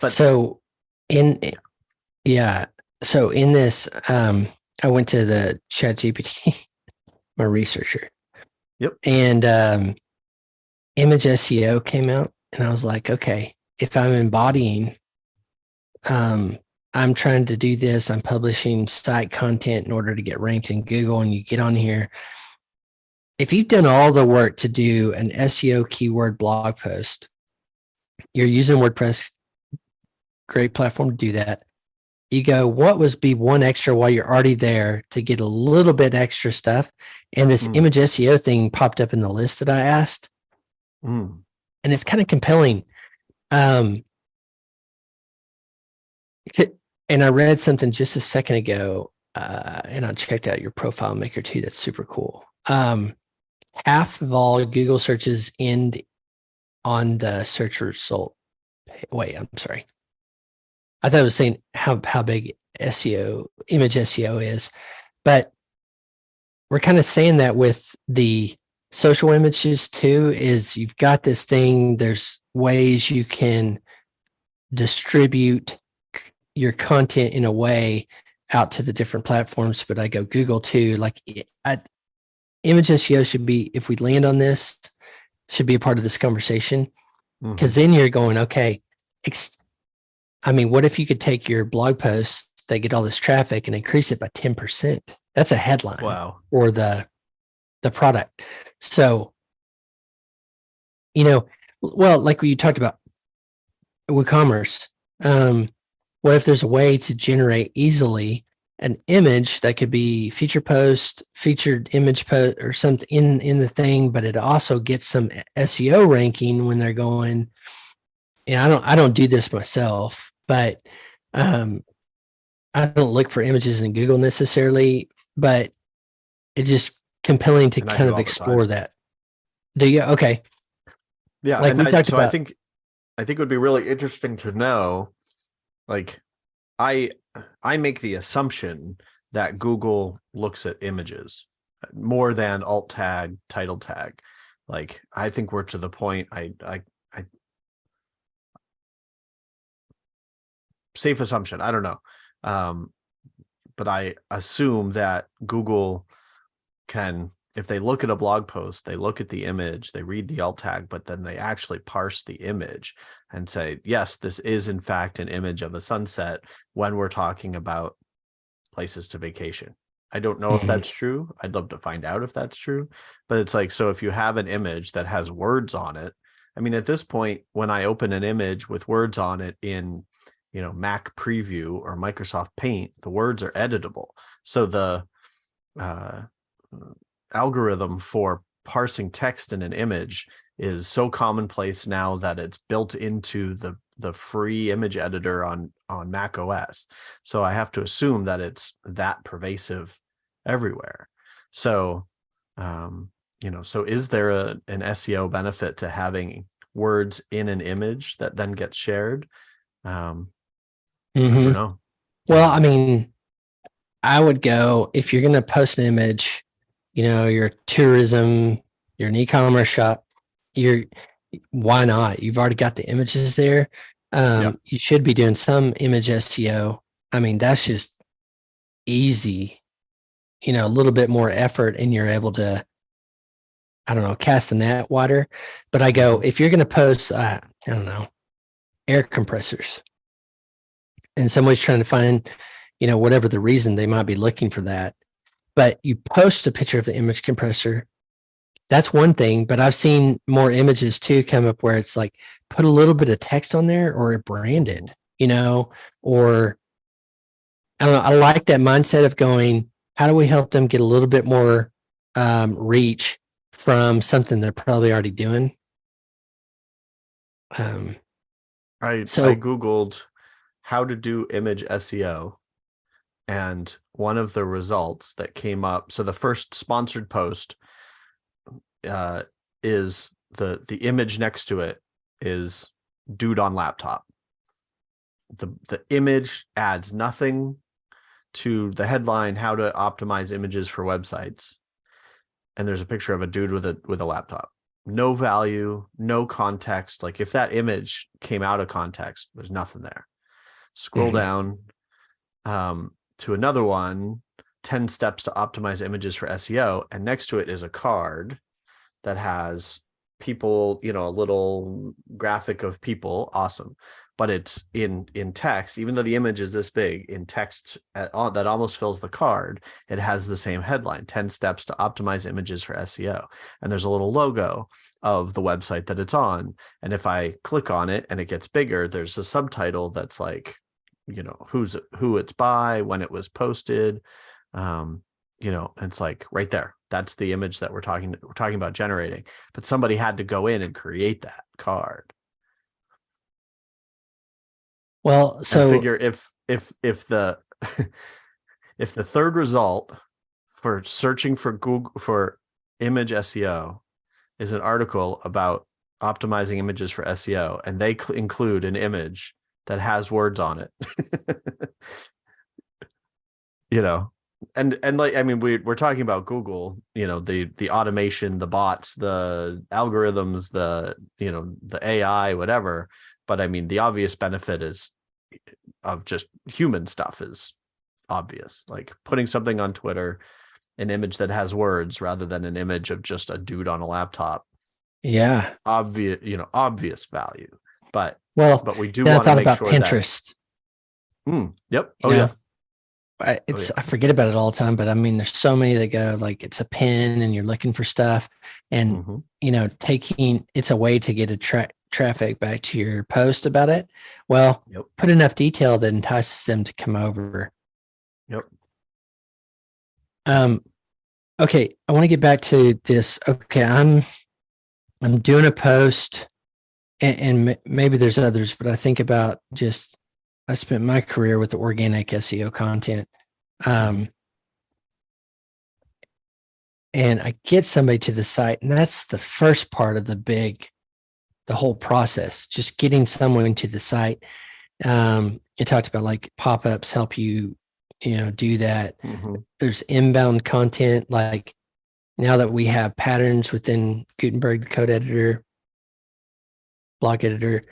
But
so in this, I went to the ChatGPT, my researcher.
Yep.
And image SEO came out, and I was like, okay, if I'm embodying, I'm trying to do this, I'm publishing site content in order to get ranked in Google, and you get on here. If you've done all the work to do an SEO keyword blog post, you're using WordPress, great platform to do that. You go, what would be one extra while you're already there to get a little bit extra stuff? And this image SEO thing popped up in the list that I asked. And it's kind of compelling. And I read something just a second ago, and I checked out your profile maker too. That's super cool. Half of all Google searches end on the search result. Wait, I'm sorry. I thought it was saying how big SEO, image SEO is, but we're kind of saying that with the social images too, is you've got this thing, there's ways you can distribute your content in a way out to the different platforms, but I go Google too. Like image SEO should be, if we land on this, should be a part of this conversation, because then you're going, okay, what if you could take your blog posts that get all this traffic and increase it by 10%? That's a headline.
Wow.
Or the product. So, well, like what you talked about WooCommerce, what if there's a way to generate easily an image that could be feature post, featured image post, or something in the thing, but it also gets some SEO ranking when they're going, I don't do this myself, but I don't look for images in Google necessarily, but it's just compelling to kind of explore that. Do you? Okay.
Yeah.
Like we talked about.
I think it would be really interesting to know, like, I make the assumption that Google looks at images more than alt tag, title tag. Like, I think we're to the point, I safe assumption, I don't know. But I assume that Google can, if they look at a blog post, they look at the image, they read the alt tag, but then they actually parse the image and say, yes, this is in fact an image of a sunset when we're talking about places to vacation. I don't know if that's true. I'd love to find out if that's true, but it's like, so if you have an image that has words on it, at this point, when I open an image with words on it in, Mac Preview or Microsoft Paint, the words are editable. So the algorithm for parsing text in an image is so commonplace now that it's built into the free image editor on Mac OS. So I have to assume that it's that pervasive everywhere. So, so is there an SEO benefit to having words in an image that then gets shared. I
Mhm.
don't know.
Well, I mean, I would go if you're going to post an image, your tourism, you're an e-commerce shop, why not? You've already got the images there. You should be doing some image SEO. I mean, that's just easy, a little bit more effort and you're able to, I don't know, cast the net wider. But I go, if you're going to post, I don't know, air compressors and somebody's trying to find, whatever the reason they might be looking for that, but you post a picture of the image compressor, that's one thing. But I've seen more images too come up where it's like put a little bit of text on there or branded, or I don't know. I like that mindset of going, how do we help them get a little bit more reach from something they're probably already doing?
I
So
Googled how to do image SEO, and one of the results that came up, so the first sponsored post is the image next to it is dude on laptop. The image adds nothing to the headline, how to optimize images for websites, and there's a picture of a dude with a laptop. No value, no context. Like if that image came out of context, there's nothing there. Scroll down to another one, 10 steps to optimize images for SEO, and next to it is a card that has people, a little graphic of people. Awesome. But it's in text, even though the image is this big, in text that almost fills the card, it has the same headline, 10 steps to optimize images for SEO. And there's a little logo of the website that it's on. And if I click on it and it gets bigger, there's a subtitle that's like, who it's by, when it was posted. It's like right there. That's the image that we're talking about generating. But somebody had to go in and create that card.
Well, so
and figure if the if the third result for searching for Google for image SEO is an article about optimizing images for SEO, and they include an image that has words on it, and like, I mean, we're talking about Google, the automation, the bots, the algorithms, the AI, whatever. But I mean, the obvious benefit is of just human stuff is obvious, like putting something on Twitter, an image that has words rather than an image of just a dude on a laptop.
Yeah,
obvious value. But we do
then
want to make
about
sure
Pinterest.
That. Yep.
I forget about it all the time, but I mean, there's so many that go like it's a pin and you're looking for stuff, and it's a way to get traffic back to your post about it. Well, put enough detail that entices them to come over. Okay, I want to get back to this. Okay, I'm doing a post, and maybe there's others, but I think about I spent my career with the organic SEO content. And I get somebody to the site, and that's the first part of the whole process, just getting someone to the site. It talked about like pop-ups help you, do that. There's inbound content. Like now that we have patterns within Gutenberg code editor, block editor,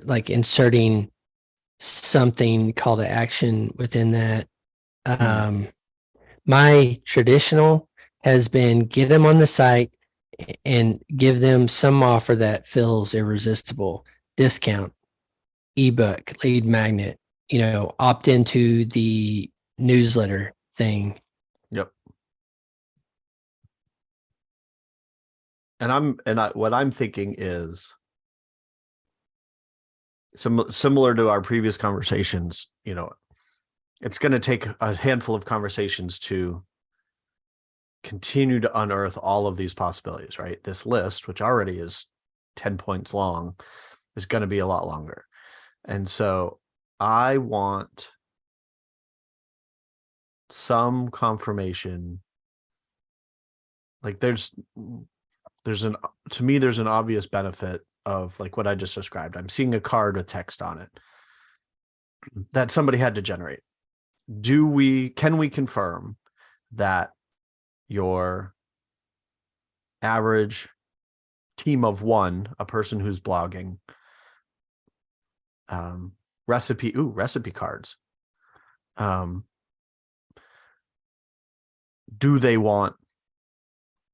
like inserting something call to action within that. My traditional has been get them on the site and give them some offer that feels irresistible. Discount, ebook, lead magnet, opt into the newsletter thing.
What I'm thinking is similar to our previous conversations. It's going to take a handful of conversations to continue to unearth all of these possibilities, right? This list, which already is 10 points long, is going to be a lot longer. And so I want some confirmation. Like there's an obvious benefit of like what I just described. I'm seeing a card with text on it that somebody had to generate. Can we confirm that your average team of one, a person who's blogging, recipe cards, do they want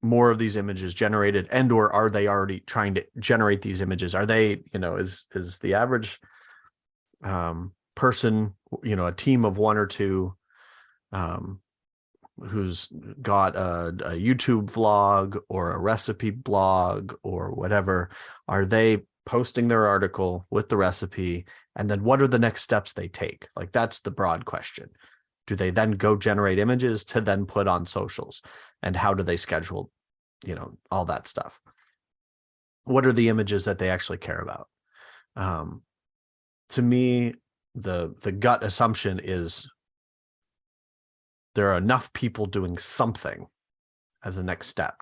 more of these images generated, and or are they already trying to generate these images? Are they, is the average person, a team of one or two, who's got a YouTube vlog or a recipe blog or whatever, are they posting their article with the recipe? And then what are the next steps they take? Like, that's the broad question. Do they then go generate images to then put on socials? And how do they schedule, all that stuff? What are the images that they actually care about? To me, the gut assumption is there are enough people doing something as a next step.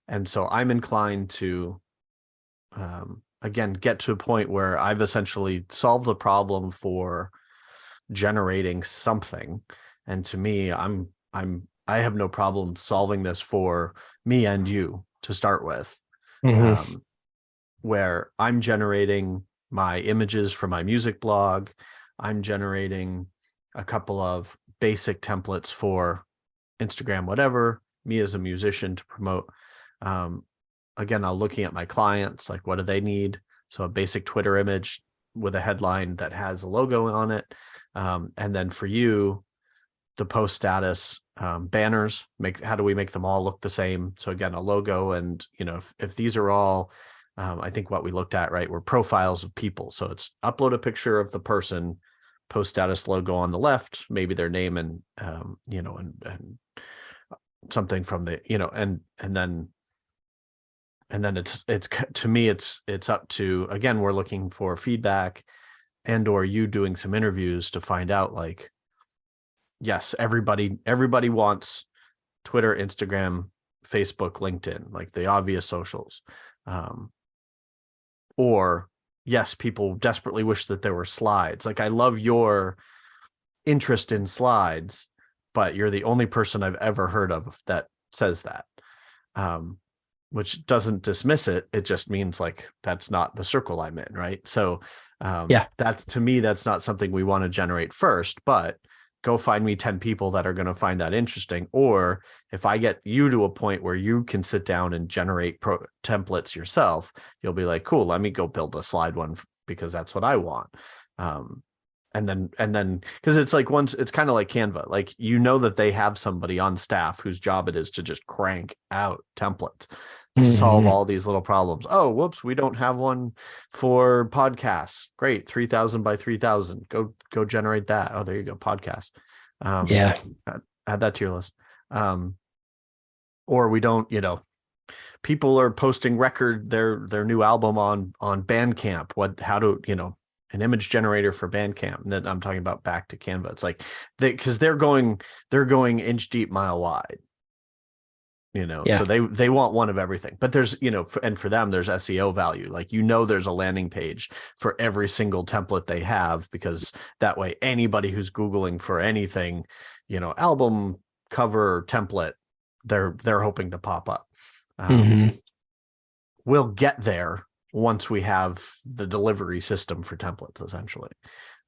And so I'm inclined to, again, get to a point where I've essentially solved the problem for generating something. And to me, I have no problem solving this for me and you to start with, where I'm generating my images for my music blog. I'm generating a couple of basic templates for Instagram, whatever, me as a musician to promote. Again, I'm looking at my clients, like, what do they need? So a basic Twitter image with a headline that has a logo on it. And then for you, the post status banners, how do we make them all look the same? So again, a logo, and if these are all, I think what we looked at, right, were profiles of people. So it's upload a picture of the person, post status logo on the left, maybe their name and and something from the and then it's to me it's up to, again, we're looking for feedback and or you doing some interviews to find out, like, yes, everybody wants Twitter, Instagram, Facebook, LinkedIn, like the obvious socials. Or yes, people desperately wish that there were slides. Like, I love your interest in slides, but you're the only person I've ever heard of that says that, which doesn't dismiss it. It just means, like, that's not the circle I'm in, right? So that's, to me, that's not something we want to generate first, but go find me 10 people that are going to find that interesting. Or if I get you to a point where you can sit down and generate templates yourself, you'll be like, cool, let me go build a slide one because that's what I want. And then, because it's like, once it's kind of like Canva, like, that they have somebody on staff whose job it is to just crank out templates to solve all these little problems. Oh, whoops, we don't have one for podcasts. Great, 3,000 by 3,000. Go generate that. Oh, there you go, podcast. Add that to your list. Or we don't, people are posting their new album on Bandcamp. How do an image generator for Bandcamp? And then I'm talking about back to Canva. It's like because they're going inch deep, mile wide. So they want one of everything, but there's, and for them, there's SEO value. Like, there's a landing page for every single template they have, because that way, anybody who's Googling for anything, album cover template, they're hoping to pop up. We'll get there once we have the delivery system for templates, essentially.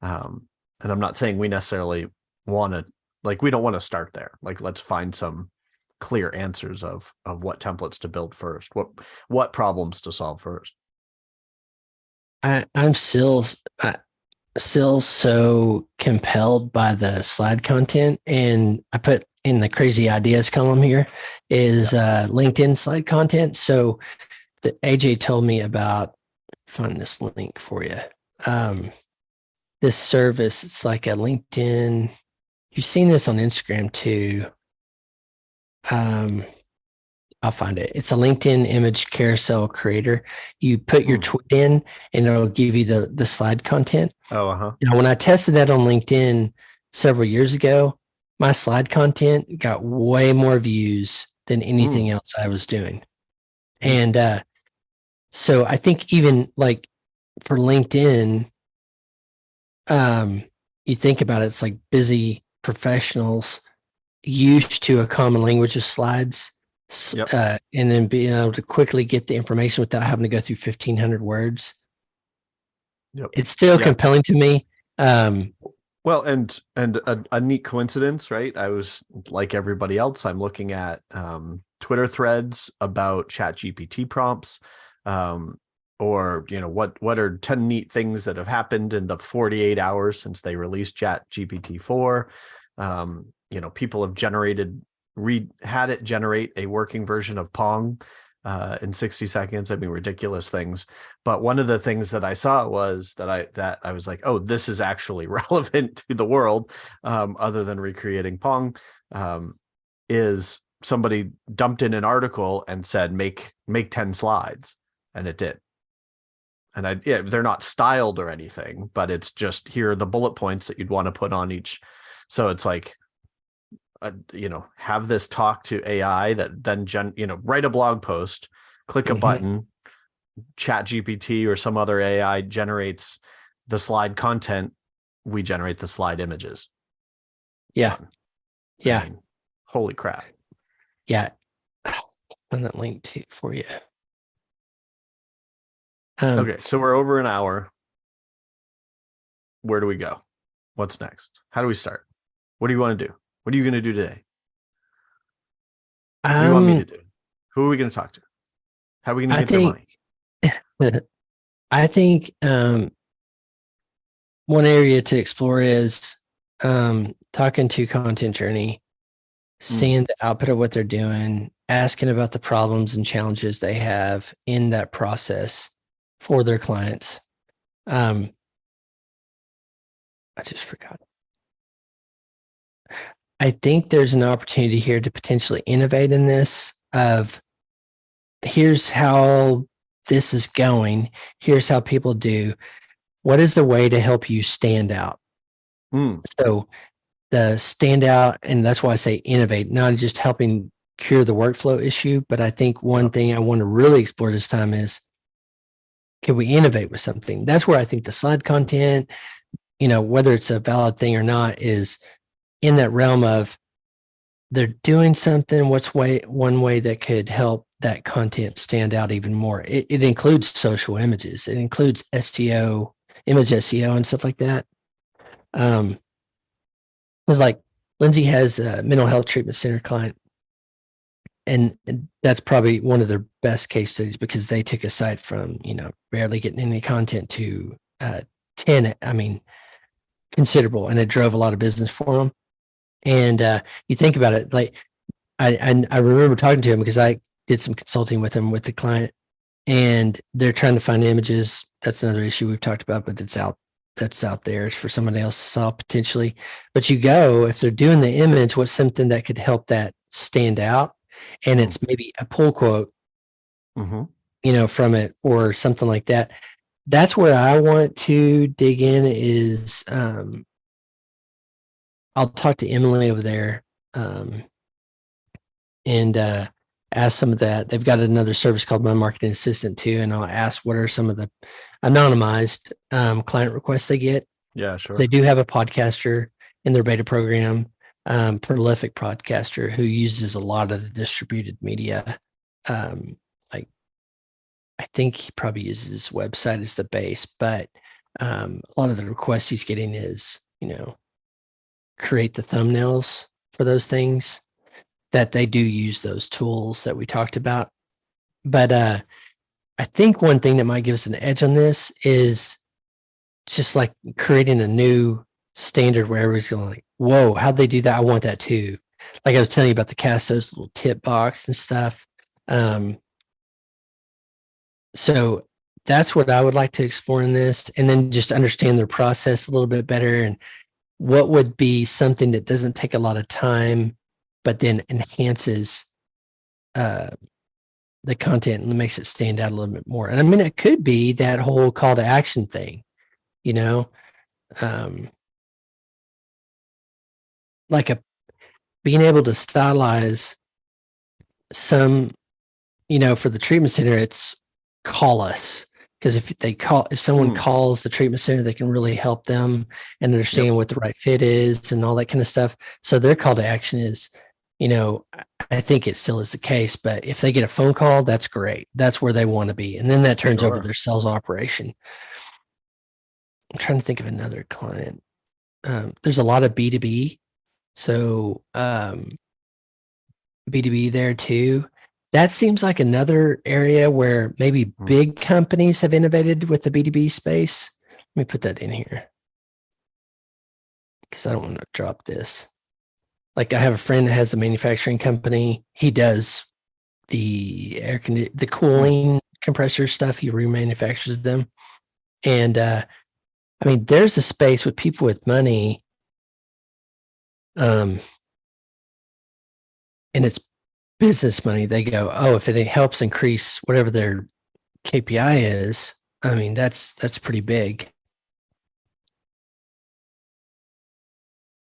And I'm not saying we necessarily want to, like, we don't want to start there. Like, let's find some clear answers of what templates to build first, what problems to solve first.
I'm still so compelled by the slide content, and I put in the crazy ideas column here is LinkedIn slide content. So the AJ told me about, find this link for you. This service, it's like a LinkedIn. You've seen this on Instagram too. I'll find it. It's a LinkedIn image carousel creator. You put your tweet in and it'll give you the slide content. When I tested that on LinkedIn several years ago, my slide content got way more views than anything else I was doing. And So I think even like for LinkedIn, you think about it, it's like busy professionals used to a common language of slides,
Yep.
and then being able to quickly get the information without having to go through 1,500 words.
Yep.
It's still
Yeah.
compelling to me.
Well, and a neat coincidence, right? I was like everybody else. I'm looking at Twitter threads about Chat GPT prompts, or what are 10 neat things that have happened in the 48 hours since they released Chat GPT 4. People have had it generate a working version of Pong in 60 seconds. I mean, ridiculous things. But one of the things that I saw was that I was like, oh, this is actually relevant to the world, other than recreating Pong, is somebody dumped in an article and said, make 10 slides, and it did. And they're not styled or anything, but it's just, here are the bullet points that you'd want to put on each. So it's like, have this talk to AI that then write a blog post, click a button, Chat GPT or some other AI generates the slide content. We generate the slide images.
Yeah. Yeah.
I mean, holy crap.
Yeah. On that link too for you.
Okay, so we're over an hour. Where do we go? What's next? How do we start? What do you want to do? What are you going to do today? What do you want me to do? Who are we going to talk to? How are we going to get their money?
I think one area to explore is talking to Content Journey, seeing the output of what they're doing, asking about the problems and challenges they have in that process for their clients. I just forgot. I think there's an opportunity here to potentially innovate in this of, here's how this is going. Here's how people do. What is the way to help you stand out? So the stand out, and that's why I say innovate, not just helping cure the workflow issue, but I think one thing I want to really explore this time is, can we innovate with something? That's where I think the slide content, whether it's a valid thing or not, is in that realm of, they're doing something. What's one way that could help that content stand out even more? It includes social images. It includes SEO, image SEO, and stuff like that. It's like Lindsay has a mental health treatment center client, and that's probably one of their best case studies, because they took a site from barely getting any content to 10. I mean, considerable, and it drove a lot of business for them. And you think about it, like I remember talking to him because I did some consulting with him with the client, and they're trying to find images. That's another issue we've talked about, but that's out there. It's for somebody else to solve potentially. But you go, if they're doing the image, what's something that could help that stand out? And it's maybe a pull quote, from it, or something like that. That's where I want to dig in is, I'll talk to Emily over there, and ask some of that. They've got another service called My Marketing Assistant too, and I'll ask what are some of the anonymized client requests they get.
Yeah, sure.
They do have a podcaster in their beta program, prolific podcaster who uses a lot of the distributed media. Like, I think he probably uses his website as the base, but a lot of the requests he's getting is, create the thumbnails for those things, that they do use those tools that we talked about. But I think one thing that might give us an edge on this is just like creating a new standard where everybody's going like, whoa, how'd they do that? I want that too. Like I was telling you about the Castos little tip box and stuff. So that's what I would like to explore in this, and then just understand their process a little bit better, and what would be something that doesn't take a lot of time, but then enhances the content and makes it stand out a little bit more. And I mean, it could be that whole call to action thing, like being able to stylize some, for the treatment center, it's call us. Because if someone calls the treatment center, they can really help them and understand what the right fit is and all that kind of stuff. So their call to action is, I think it still is the case, but if they get a phone call, that's great. That's where they want to be. And then that turns over their sales operation. I'm trying to think of another client. There's a lot of B2B. So B2B there too. That seems like another area where maybe big companies have innovated with the B2B space. Let me put that in here because I don't want to drop this. Like I have a friend that has a manufacturing company. He does the cooling compressor stuff. He remanufactures them. And I mean, there's a space with people with money. And it's business money. They go, oh, if it helps increase whatever their KPI is, I mean, that's pretty big.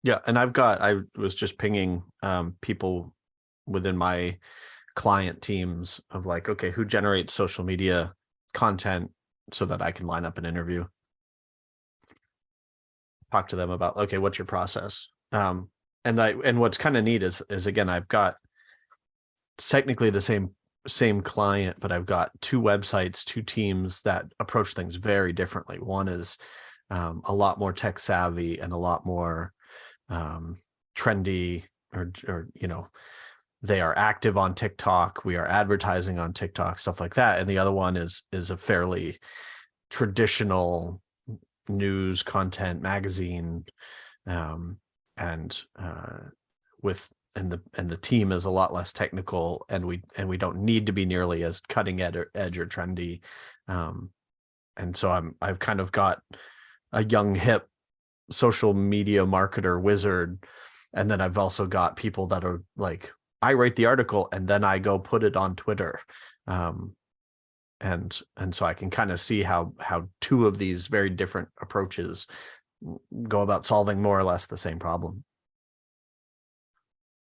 Yeah. And I was just pinging people within my client teams of like, okay, who generates social media content so that I can line up an interview. Talk to them about, okay, what's your process? And what's kind of neat is again, I've got technically the same client, but I've got two websites, two teams that approach things very differently. One is a lot more tech savvy and a lot more trendy, or they are active on TikTok. We are advertising on TikTok, stuff like that. And the other one is a fairly traditional news content magazine, and the team is a lot less technical, and we don't need to be nearly as cutting edge or trendy. And so I've kind of got a young hip social media marketer wizard, and then I've also got people that are like, I write the article and then I go put it on Twitter. And so I can kind of see how two of these very different approaches go about solving more or less the same problem.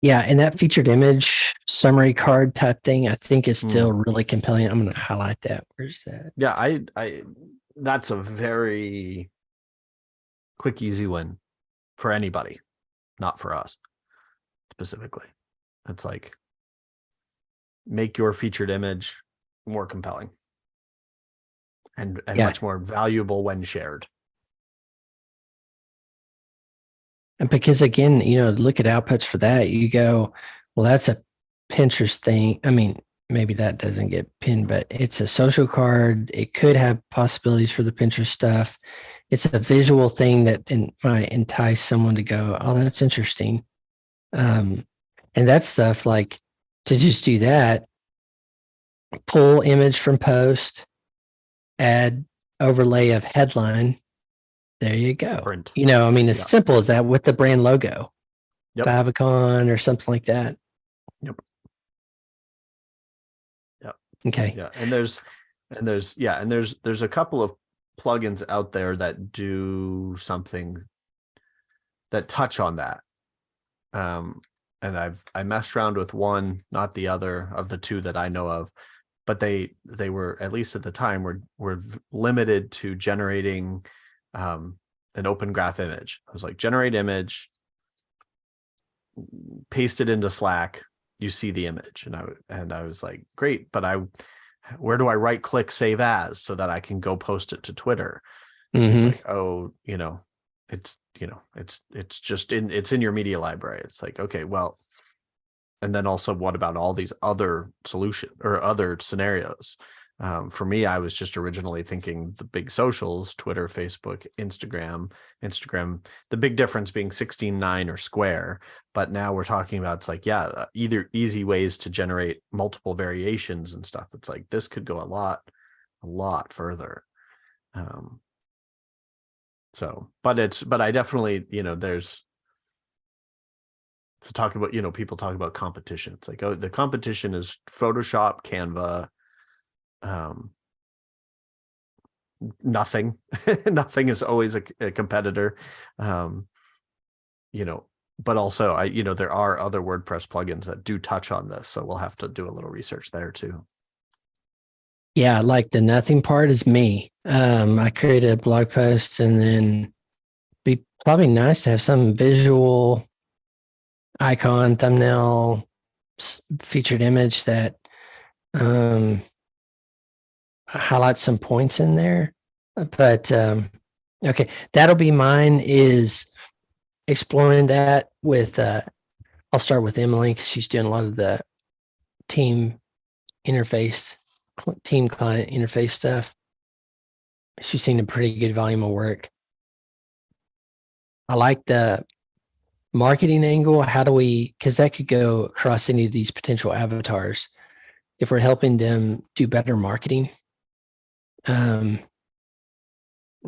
Yeah, and that featured image summary card type thing, I think, is still really compelling. I'm going to highlight that. Where's that?
Yeah, I that's a very quick, easy win for anybody, not for us specifically. It's like, make your featured image more compelling and much more valuable when shared.
And because again, look at outputs for that. You go, well, that's a Pinterest thing. I mean, maybe that doesn't get pinned, but it's a social card. It could have possibilities for the Pinterest stuff. It's a visual thing that might entice someone to go, oh, that's interesting. And that stuff, like, to just do that, pull image from post, add overlay of headline. There you go.
Print.
I mean, as simple as that with the brand logo, favicon or something like that.
Yep.
Okay.
Yeah. And there's a couple of plugins out there that do something that touch on that. And I messed around with one, not the other of the two that I know of, but they were, at least at the time, were limited to generating an open graph image. I was like, generate image, paste it into Slack, you see the image. And I was like, great, but where do I right click save as so that I can go post it to Twitter? It's like, oh, it's just it's in your media library. It's like, okay, well, and then also, what about all these other solutions or other scenarios? For me, I was just originally thinking the big socials, Twitter, Facebook, Instagram. The big difference being 16:9 or Square. But now we're talking about, it's like, either easy ways to generate multiple variations and stuff. It's like, this could go a lot further. But I definitely, there's to talk about, people talk about competition. It's like, oh, the competition is Photoshop, Canva, nothing. Nothing is always a competitor. But also there are other WordPress plugins that do touch on this. So we'll have to do a little research there too.
Yeah, like the nothing part is me. I created a blog post and then be probably nice to have some visual icon, thumbnail, featured image that um, highlights some points in there. But okay, that'll be mine is exploring that with, I'll start with Emily because she's doing a lot of the team interface, team client interface stuff. She's seen a pretty good volume of work. I like the marketing angle. How do we, because that could go across any of these potential avatars. If we're helping them do better marketing, um,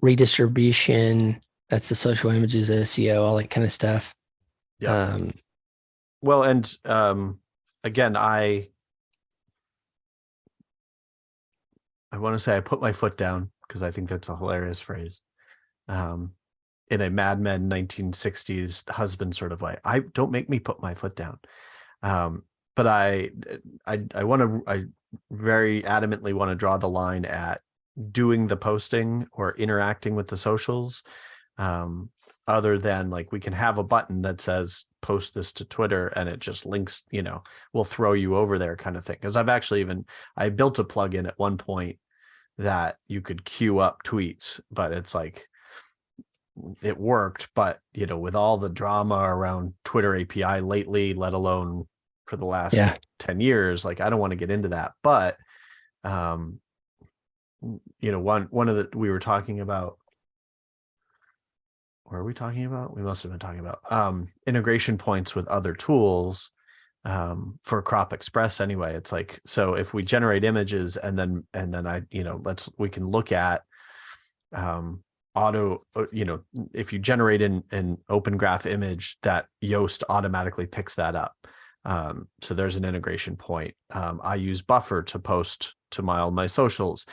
redistribution, that's the social images, SEO, all that kind of stuff.
Yeah. Well, and again, I want to say I put my foot down because I think that's a hilarious phrase. In a Mad Men 1960s husband sort of way. I don't make me put my foot down. But I very adamantly want to draw the line at doing the posting or interacting with the socials. Other than like we can have a button that says post this to Twitter and it just links, will throw you over there kind of thing. Because I built a plugin at one point that you could queue up tweets, but it's like it worked, but with all the drama around Twitter API lately, let alone for the last 10 years, like I don't want to get into that. But one of the we were talking about, what are we talking about? We must have been talking about integration points with other tools for Crop Express anyway. It's like, so if we generate images and then we can look at auto, if you generate an open graph image, that Yoast automatically picks that up. So there's an integration point. I use Buffer to post to all my socials.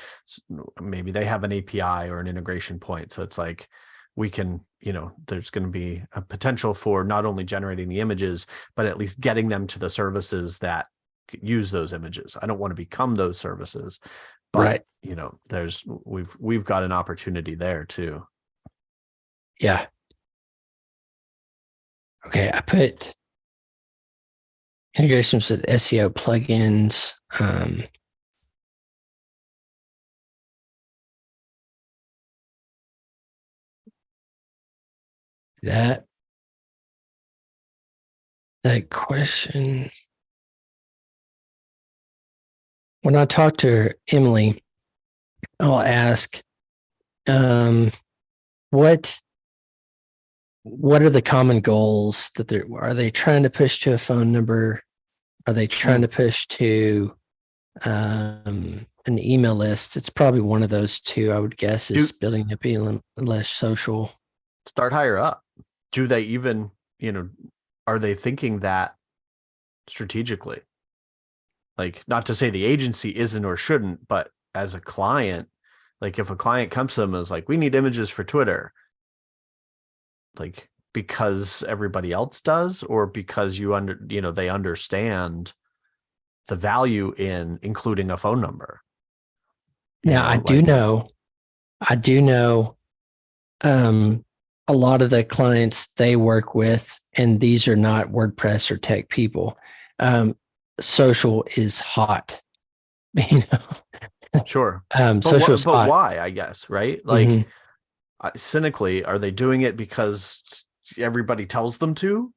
Maybe they have an API or an integration point. So it's like we can, there's going to be a potential for not only generating the images, but at least getting them to the services that use those images. I don't want to become those services, but we've got an opportunity there too.
Yeah. Okay. I put integrations with SEO plugins. That question. When I talk to Emily, I'll ask, what are the common goals that are they trying to push to a phone number? Are they trying to push to an email list? It's probably one of those two, I would guess, is building up less social.
Start higher up. Do they even, are they thinking that strategically? Like, not to say the agency isn't or shouldn't, but as a client, like if a client comes to them and is like, we need images for Twitter, like because everybody else does, or because they understand the value in including a phone number.
Now, I do know a lot of the clients they work with, and these are not WordPress or tech people, social is hot.
Sure.
Social is hot.
Why, I guess, right? Like, cynically, are they doing it because everybody tells them to?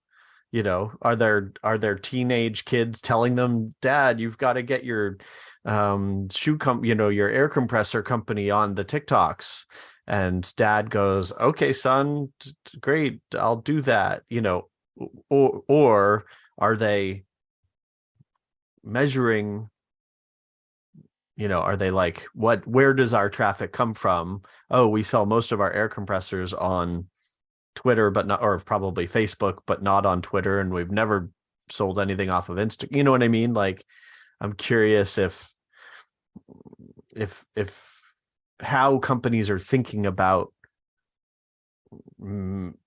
Are there teenage kids telling them, Dad, you've got to get your your air compressor company on the TikToks, and Dad goes, okay, son, great, I'll do that. Or are they measuring, are they like, where does our traffic come from? Oh, we sell most of our air compressors on Twitter, but not, or probably Facebook, but not on Twitter. And we've never sold anything off of Insta. You know what I mean? Like, I'm curious if how companies are thinking about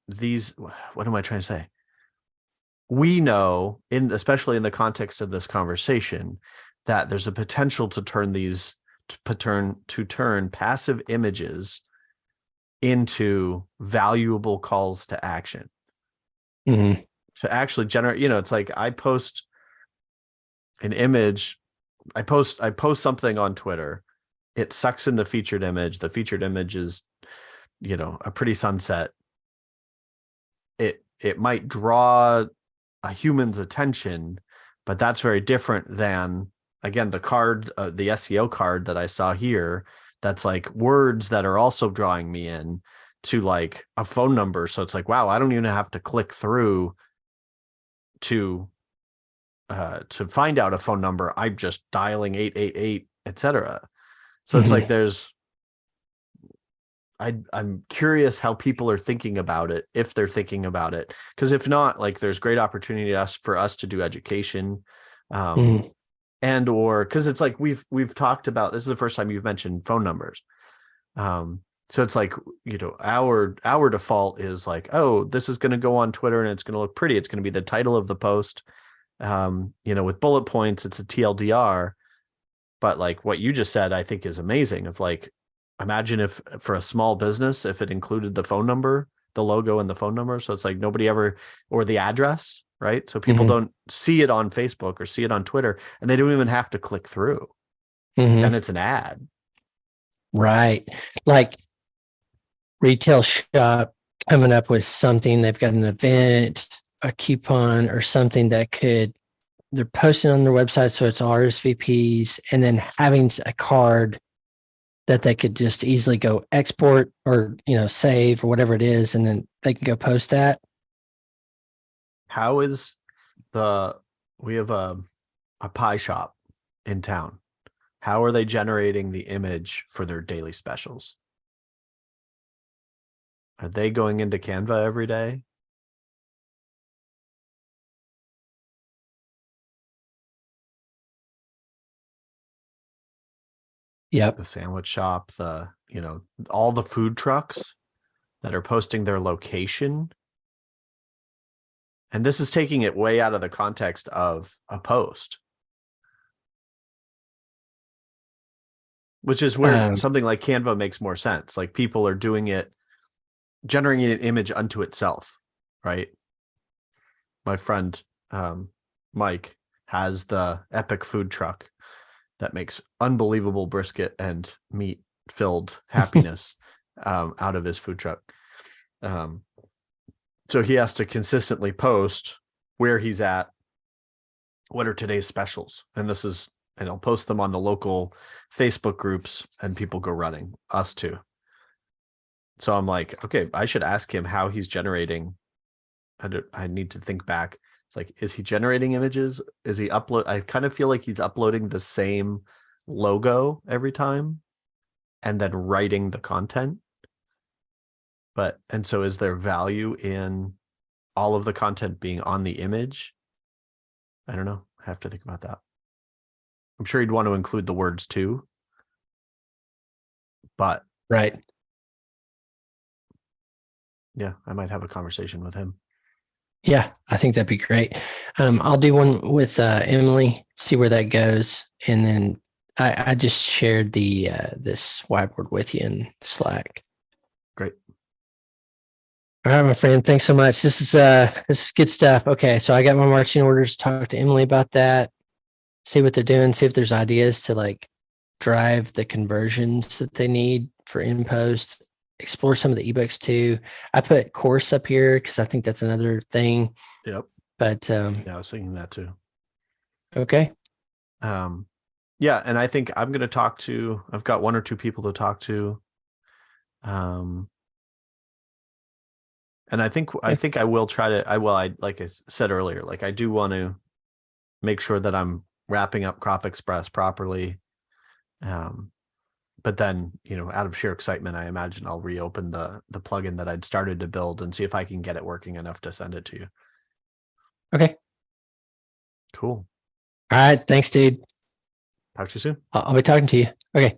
these. What am I trying to say? We know, especially in the context of this conversation, that there's a potential to turn these to turn passive images into valuable calls to action.
Mm-hmm.
To actually generate, it's like I post an image, I post something on Twitter, it sucks in the featured image. The featured image is, a pretty sunset. It might draw a human's attention, but that's very different than, again, the card, the SEO card that I saw here. That's like words that are also drawing me in to like a phone number. So it's like, wow, I don't even have to click through to find out a phone number. I'm just dialing 888, etc. So it's like I'm curious how people are thinking about it, if they're thinking about it, because if not, like there's great opportunity for us to do education, and or because it's like we've talked about, this is the first time you've mentioned phone numbers. So it's like, our default is like, oh, this is going to go on Twitter and it's going to look pretty. It's going to be the title of the post, with bullet points. It's a TLDR. But like what you just said, I think is amazing. Of like, imagine if for a small business, if it included the phone number, the logo and the phone number. So it's like nobody ever, or the address, right? So people don't see it on Facebook or see it on Twitter, and they don't even have to click through. Then it's an ad.
Right. Like retail shop coming up with something, they've got an event, a coupon or something that they're posting on their website. So it's RSVPs, and then having a card that they could just easily go export or, save or whatever it is. And then they can go post that.
How is we have a pie shop in town. How are they generating the image for their daily specials? Are they going into Canva every day?
Yep.
The sandwich shop, all the food trucks that are posting their location. And this is taking it way out of the context of a post, which is where something like Canva makes more sense. Like people are doing it, generating an image unto itself, right? My friend Mike has the epic food truck that makes unbelievable brisket and meat filled happiness out of his food truck. So he has to consistently post where he's at, what are today's specials, and I'll post them on the local Facebook groups, and people go running, us too. So I'm like, okay, I should ask him how he's generating. I need to think back. It's like, is he generating images? Is he I kind of feel like he's uploading the same logo every time and then writing the content. And so is there value in all of the content being on the image? I don't know. I have to think about that. I'm sure he'd want to include the words too. But
right.
Yeah, I might have a conversation with him.
Yeah, I think that'd be great. I'll do one with Emily, see where that goes. And then I just shared this whiteboard with you in Slack.
Great.
All right, my friend. Thanks so much. This is good stuff. Okay, so I got my marching orders. Talk to Emily about that. See what they're doing. See if there's ideas to like drive the conversions that they need for in post. Explore some of the ebooks too. I put course up here because I think that's another thing.
Yep.
But
yeah, I was thinking that too.
Okay.
Yeah, and I think I'm going to I've got one or two people to talk to. And I think I will try to, I like I said earlier, like I do want to make sure that I'm wrapping up Crop Express properly. But then, out of sheer excitement, I imagine I'll reopen the plugin that I'd started to build and see if I can get it working enough to send it to you.
Okay.
Cool.
All right. Thanks, dude.
Talk to you soon.
I'll be talking to you. Okay.